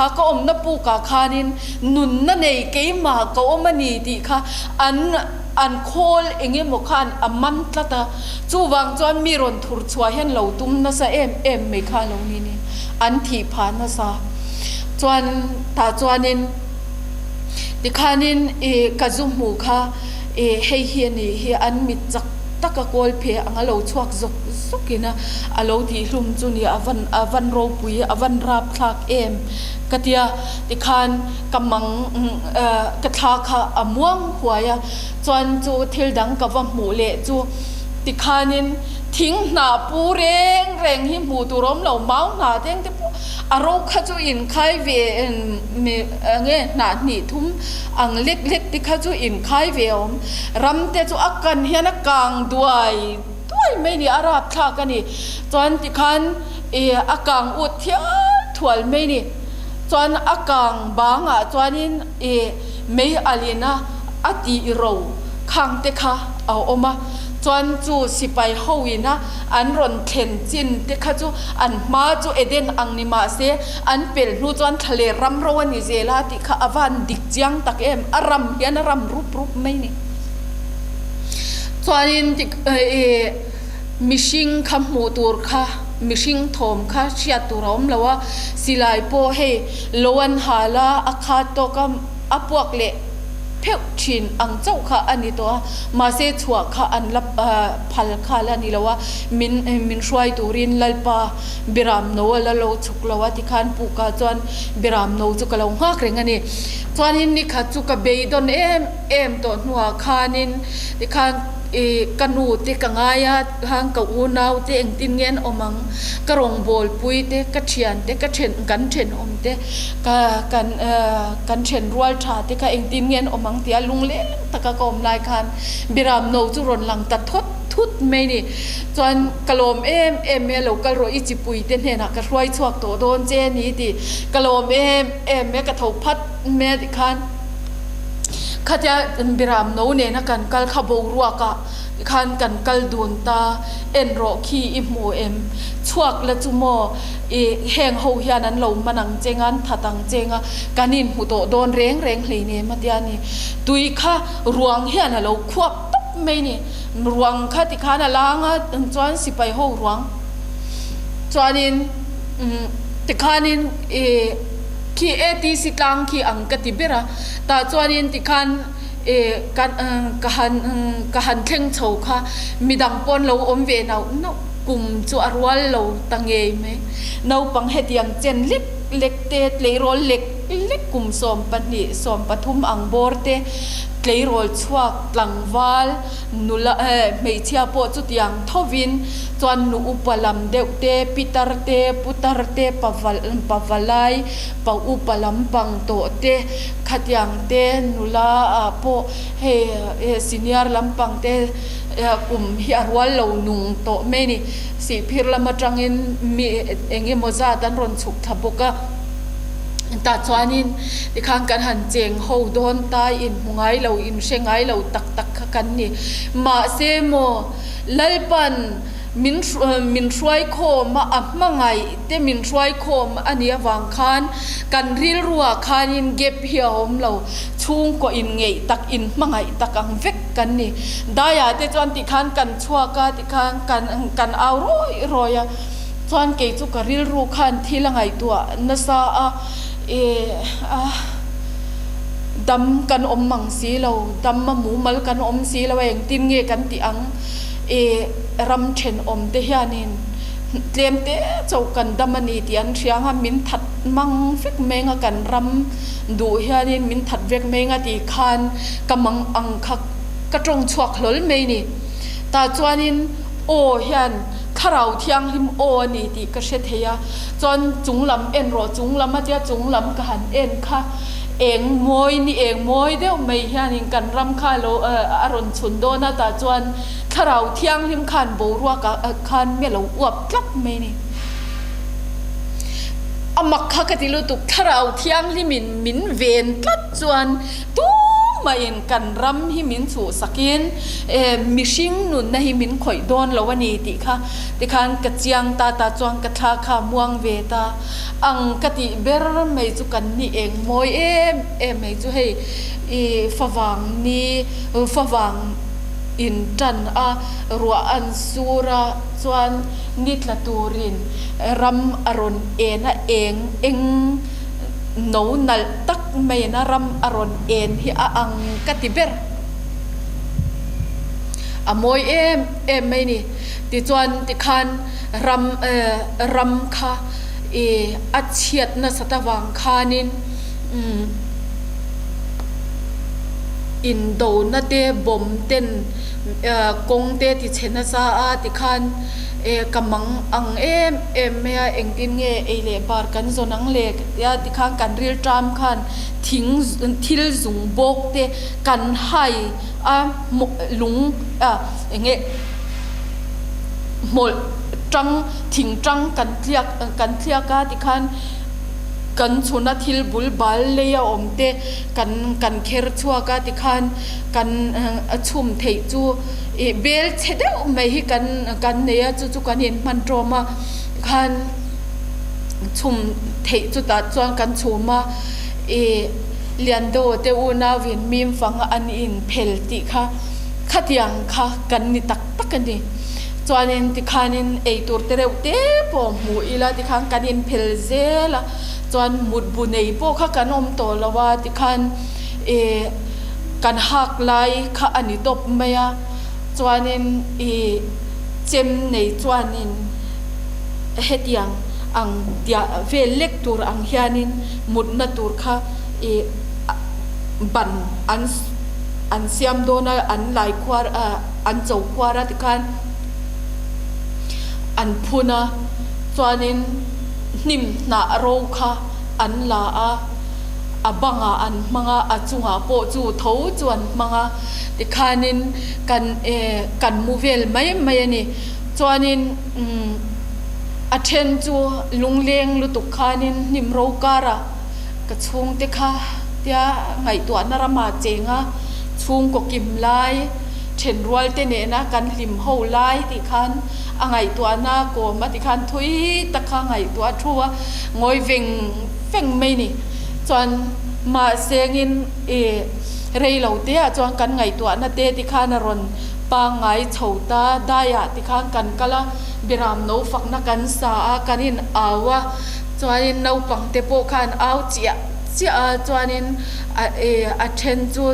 าก็นับปูกาขานินนุนนั่นเองเกี่ยมาก็อมันนี่ดีค่ะอันโคลเองมขันมันตะตาจูวังจวนมีรอนทุรชัวเห็นเหล่าตุ้มนั่นซะไม่คาโลนี่อันที่ผ่านนั่นซะจวนตาจวนนินดิขานินกระจุมหูค่ะเฮียนี่อันมิดจักตะกะโกลเพอังเราชวกซกกินะอโลที่ลุมจุนีอวันโรปุยอวันราบคลากกะเตียดิขานกำมังกะทาค่ะอม่วงหัวยจวนจูทิลดังกับว่าหมูเละจูดิขานินทิ้งหนาปูเร่งหิมูตุรมเหล่าเมาหนาเด้งที่ปูอารมณ์ข้าจูอินไข่เวมีเงี้ยหนาหนีทุ่มอังเล็กที่ข้าจูอินไข่เวมรำเตจูอักกันเฮียนักกลางด้วยไม่นี่อาราบท่ากันนี่จนที่คันอักกางอุดเที่ยวถวลไม่นี่จนอักกางบางจนนี่ไม่อาลีนะอดีเราขังเตค่ะเอาออกมาจวนจูสิไปฮาวินะอันรอนเทนจินเด็กข้าจูอันมาจูเอเดนอังนิมาเซอันเป็นนูจวนทะเลรำรวนนิเซลาติข้าอวันดิกจังตักอารำยันอารำรูปไม่นี่จวนนินติมิชิงคำมูตูร์ค่ะมิชิงทอมค่ะเชียตุรอมแล้วว่าสิลายโปเฮลวันฮาลาอาคาโตกัมอพวกเละเพ่ชินอังเจ้าค่ะอันนี้ตัวมาเสชัวค่ะอันลับพัลค่ะแล้วนี่แล้วว่ามินช่วยตูรินลัลปาบิรามโนแล้วเราชุกแล้วว่าที่ขันปูกาจวนบิรามโนจุกเราหักเรื่องนี้จวนนี้ค่ะจุกเบยดอนตัวหัวขานินที่ขันกันนูเตกังายาหางกับอูนาวเตงตินเงินอมังกระรองบอลปุยเตกระเชียนเตกระเชนกันเชนอมเตกันเชนรัวชาเตกะเองตินเงินอมังเตียลุงเล่ตะกะกอมลายคันบิรามโนจุรนหลังตัดทุดไม่นี่จนกะโลมเมเรากะโรอิจิปุยเตนเฮนะกะรวยชวกโตโดนเจนี้ติกะโลมเมกะทบพัดเมดิคันข้าจะบิรามโนเนี่ยนะกันกัลขบรัวกะ คันกันกัลดูนตาเอ็นโรคีอิมูเอ็มชวกละจุโมแหงเฮาเฮียนั้นเรามานังเจงันทัตังเจงะกันินหูโตโดนเร่งเลยเนี่ยมาเดียนี่ตุยค่ะรวงเฮียนะเราควบตุ๊บไม่นี่รวงค่ะติขานะล้างอ่ะจวนสิไปเฮารวงจวนินติขานินคีตีสิกลางคีอังกติเบระแต่จวนินติขานกันเข่งโฉค่ะมีดังปนเราอมเวนากลุ่มจัวรัวเราตั้งเงยไหมเราปังเหตุอย่างเจนเล็กเล็กเตะเลยรอเล็กเล็กกลุ่มสมปันนี่สมปทุมอังบอร์เตเลยรอชวกหลังวาลนุละไม่เชียปอจุดอย่างทวินจวนนุอุปลัมเดวเตปิตารเตปุตารเตปวลายปอุปลัมปังโตเตขัดอย่างเตนุละปอซีเนียร์ลัมปังเตกลุ่มฮิอาร์วัลเหล่านุงโตเมนี่สิพิรละมาจังอินมีเองโมซาตันรอนสุกทับกะตาจวนินที่ข้างกันหันเจงโฮดอนตายอินหงายเหล่าอินเชงไงเหล่าตักกันนี่มาเซโมลลปันมินช่วยโคมาอับมาไงแต่มินช่วยโคมอันนี้วางคานกันริลรัวคานินเก็บเหี่ยวเราชุงก็อินไงตักอินมาไงตักอังเวกกันนี่ได้ยาแต่จวนที่ข้างกันชัวกาที่ข้างกันเอารอยจวนเกจุกริลรูคันที่ละไงตัวนัสดำกันอมมังสีเราดำมาหมูมัลกันอมสีเราเองตินเงกันติอังรำเชนอมเทียนินเตรียมเตะเจ้ากันดำมันอีเตียนเชียงมินทัดมังฟิกเมงกันรำดูเฮียนินมินทัดเวกเมงตีคานกำมังอังคักกระจงชวกหลลเมนี่ตาจวนินโอเฮียนข้าเราเที่ยงหิมโอนี่ตีกระเชเทียจนจุงลำเอ็นรอจุงลำมาเดียจุงลำกันเอ็นค่ะเองมวยนี่เองมวยเดียวไม่เฮียนิกันรำข้าโลอารมณ์ชุนโดนะตาจวนข้าเราเที่ยงหิมขันโบรัวกับขันเมื่อเราอวบกลับไม่นี่อามักข้ากติลุตุข้าเราเที่ยงหิมินเวนกลัดจวนตู้มาเอ็นกันรำหิมินสู่สกินมิชิงนุนนะหิมินข่อยโดนแล้ววันนี้ติค่ะติคันกระเจียงตาจวงกระทาขาม่วงเวตาอังกติเบรไม่จุกันนี่เองมวยไม่จุให้ฝวังนี่ฝวังอินจันรัวอันสุระจวนนิดละตูรินรำอรุณเองโนนัลตักไม่นารำอรอนเอ็นฮิอังกติเบรอมวยไม่นี่ติจวนติคันรำค่ะอัจเฉียดนะสตวังคานินอินโดนะเตบอมเต้นกงเตติเชนะซาติคันกำมังอังเมยเองตินเงเลบาร์กันจนังเลกยาติข้างกันรีลตรามคันทิ้งทิลซุงบกเตกันให้ลุงเงหมดจังทิ้งจังกันเทียกาติคันกันชนทิลบุลบาลเลยอมเตกันเคร์ชัวกาติคันกันชุมเทจูเบลเชเดอไม่ให้กันเนี่ยจู่กันเห็นมันโรมากันชุมเทจุตาจวนกันชุมมาเลียนโดเตอูนาวินมีมฟังอันอินเพลติค่ะขัดยังค่ะกันนิตักกันนี่จวนอินติคันินตัวเตเรวเตปอมูอีลาติคันกันอินเพลเซละจวนมุดบุญในพวกค่ะกันอมโตละว่าติคันกันหักไลค่ะอันนี้ตบไม่อะจวนนินเจมในจวนนินเฮตียงอังเดียเวลเล็กตัวอังเฮียนินมุดนาตัวค่ะบันอันเสียมโดนอันไหลควาอันโจควาติคันอันพูนะจวนนินนิมนาโรค่ะอันลาบังอันมังอาจุงอาโปจูเท้าจวนมังติคานินกันมูเวลไม่นี่จวนินอาเทนจูลุงเลี้ยงลุตุคานินนิมโรการะกระชุงติคาเตียไงตัวนารมาเจงะชุงก็กิมไลเท chen rual te ne na kan lim ho lai ti khan angai tua na ko ma ti khan thui ta kha ngai tua thua ngoi veng mai ni chuan ma sengin rei lo te a chuan kan ngai tua na te ti khan a ron pa ngai chhota daya ti khan kan kala biram no fak na kan sa a kanin awa chuanin no pang te po khan au chia chuanin a then chu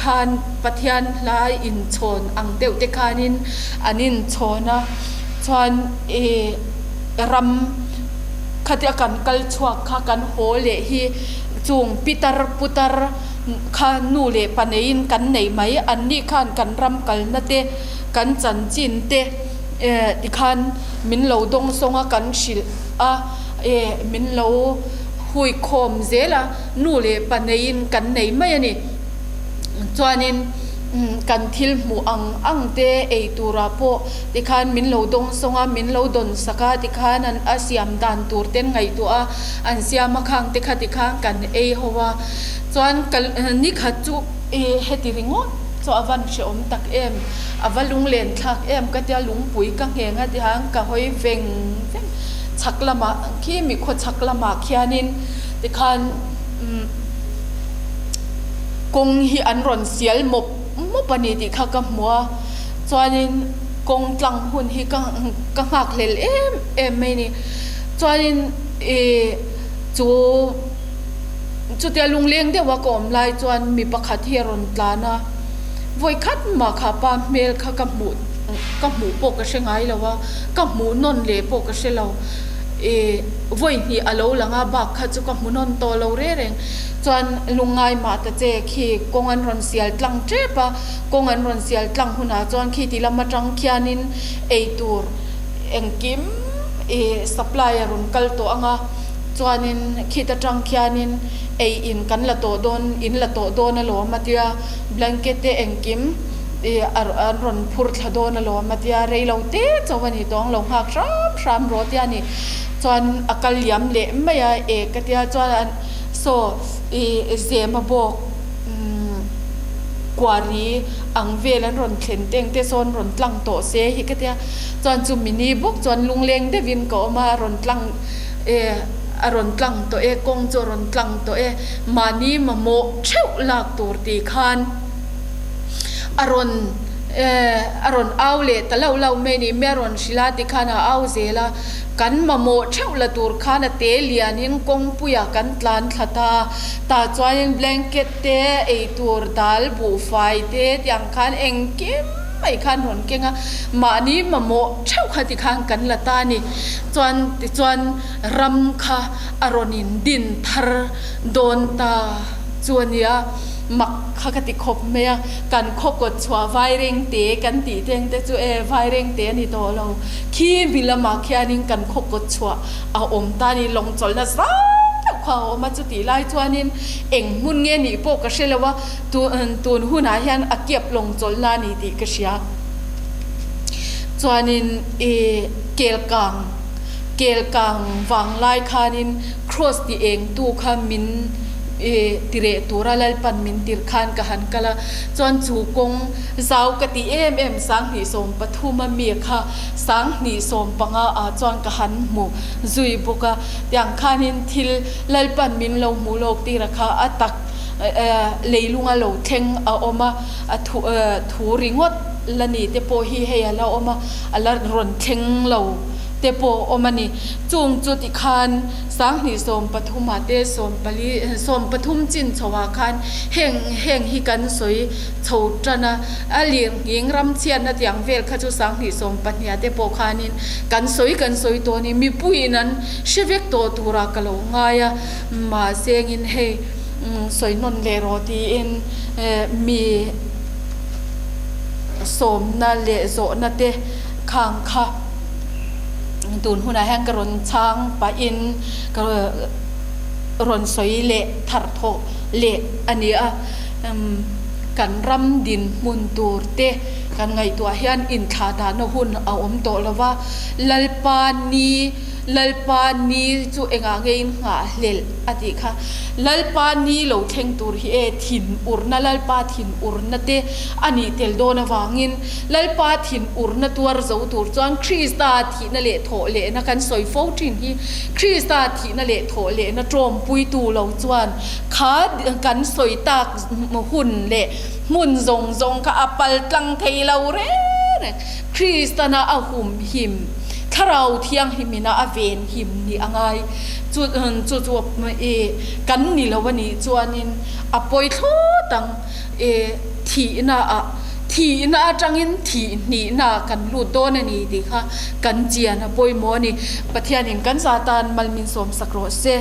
khan pathian lai in chon ang deuh te khanin anin chona chuan ram khatia kan kal chuak kha kan hole hi chung putar kha nu le panein kan nei mai an ni khan kan ram kal na te kan chan chin te ti khan min lo dong songa kan shil a min lo hui khom zela nu le panein kan nei mai ani chuanin kan thil mu ang te ei tura po ti khan min lo dong songa min lo don saka ti khan an asiam dan tur ten ngai tu a an siam khang te kha ti khang kan ei howa chuan kal ni kha chu heti ringo cho avan she om tak em avalung len thak em ka tia lung pui ka ngenga ti hang ka hoi veng chaklama khi mi kho chaklama khianin ti khan kong hi an ron sial mop pani ti kha ka hmua chuanin kong tlang hun hi ka ngak lel em mai ni chuanin chu tia lung leng de wa kom lai chuan mi pakhat hi ron tlana voi khat ma kha pa mel kha ka hmu po ka sengai lawa ka hmu non le po ka selo voi ni alo langa ba kha chu ka hmu non to lo re reng chuan lungai ma ta che khi kong an ron sial tlang tre pa kong an ron sial tlang huna chuan khi ti lama tang khianin eitur engkim supplier ron kal to anga chuanin khi ta tang khianin in kan la to don lo matia blanket te engkim an ron phur thla don lo matia rei lo te chawani tong lo hak ram ro tia ni chuan akal yam le maya ka tia chuan so zema bok kwari ang velan ron thlen teng te son ron tlang to se hi ka tia chuan chu mini bok chuan lungleng de vin ko ma ron tlang aron tlang to kong cho ron tlang to mani mamo theu lak tur ti khan aron aule talau me ni meron shila ti khana au zela kan mamo theu la tur khana te lianin kong puya kan tlan thata ta chuan blanket te ei tur dal bu fai te tiang khan engkim mai khan hon kenga mani mamo theu khati khang kan lata ni chuan ram kha aronin din thar don ta chuania mak khakati khop meya kan khop ko chwa vai reng te kan ti teng te chu vai reng te ni to lo khi bilama khianin kan khop ko chwa a om ta ni long chol na sa kha ma chu ti lai chuanin eng mun nge ni po ka shelawa tun huna hian akiap long chol na ni ti ka sia chuanin kel kang wang lai khanin cross ti eng tu kha min tire tura lal pan min tir khan ka han kala chon chu kong zau ka ti em sang ni som pathuma mi kha sang ni som panga a chon ka han mu zui boka tyang khanin thil lal pan min lo mu lok ti rakha atak leilunga lo theng a oma a thu ringot lani te po hi heya la oma ala ron theng lo te po omani chung chu ti khan sang ni som pathuma te som pathum chin chawa khan heng hi kan soi chho trana aliang ing ram chian na tiang vel kha chu sang ni som pania te po khanin kan soi to ni mi puinan shevek to tura kalo ngaya ma sengin he soi non le ro ti in mi som na le zo na te khang kha tun huna hang karon chang pa in karon soi le thar tho le ania kan ram din mun tur te kan ngai to hian in tha da no hun a om to lawa lalpa ni lalpa ni chu enga ngein nga hlel ati kha lalpa ni lo theng tur hi e thin urna lalpa thin urna te ani tel dona wangin lalpa thin urna tuar zo tur chuan Krista thi na le tho le na kan soi fo thin hi Krista thi na le tho le na trom pui tu lo chuan kha kan soi tak hun le mun zong zong ka apal tlang thei lo re Krista na ahum him tharau thiang himina aven him ni angai chu e kan ni lawani chuanin apoi tho tang e thi na atangin thi ni na kan lu don ani di kha kan chian apoi mo ni pathian in kan satan malmin som sakro se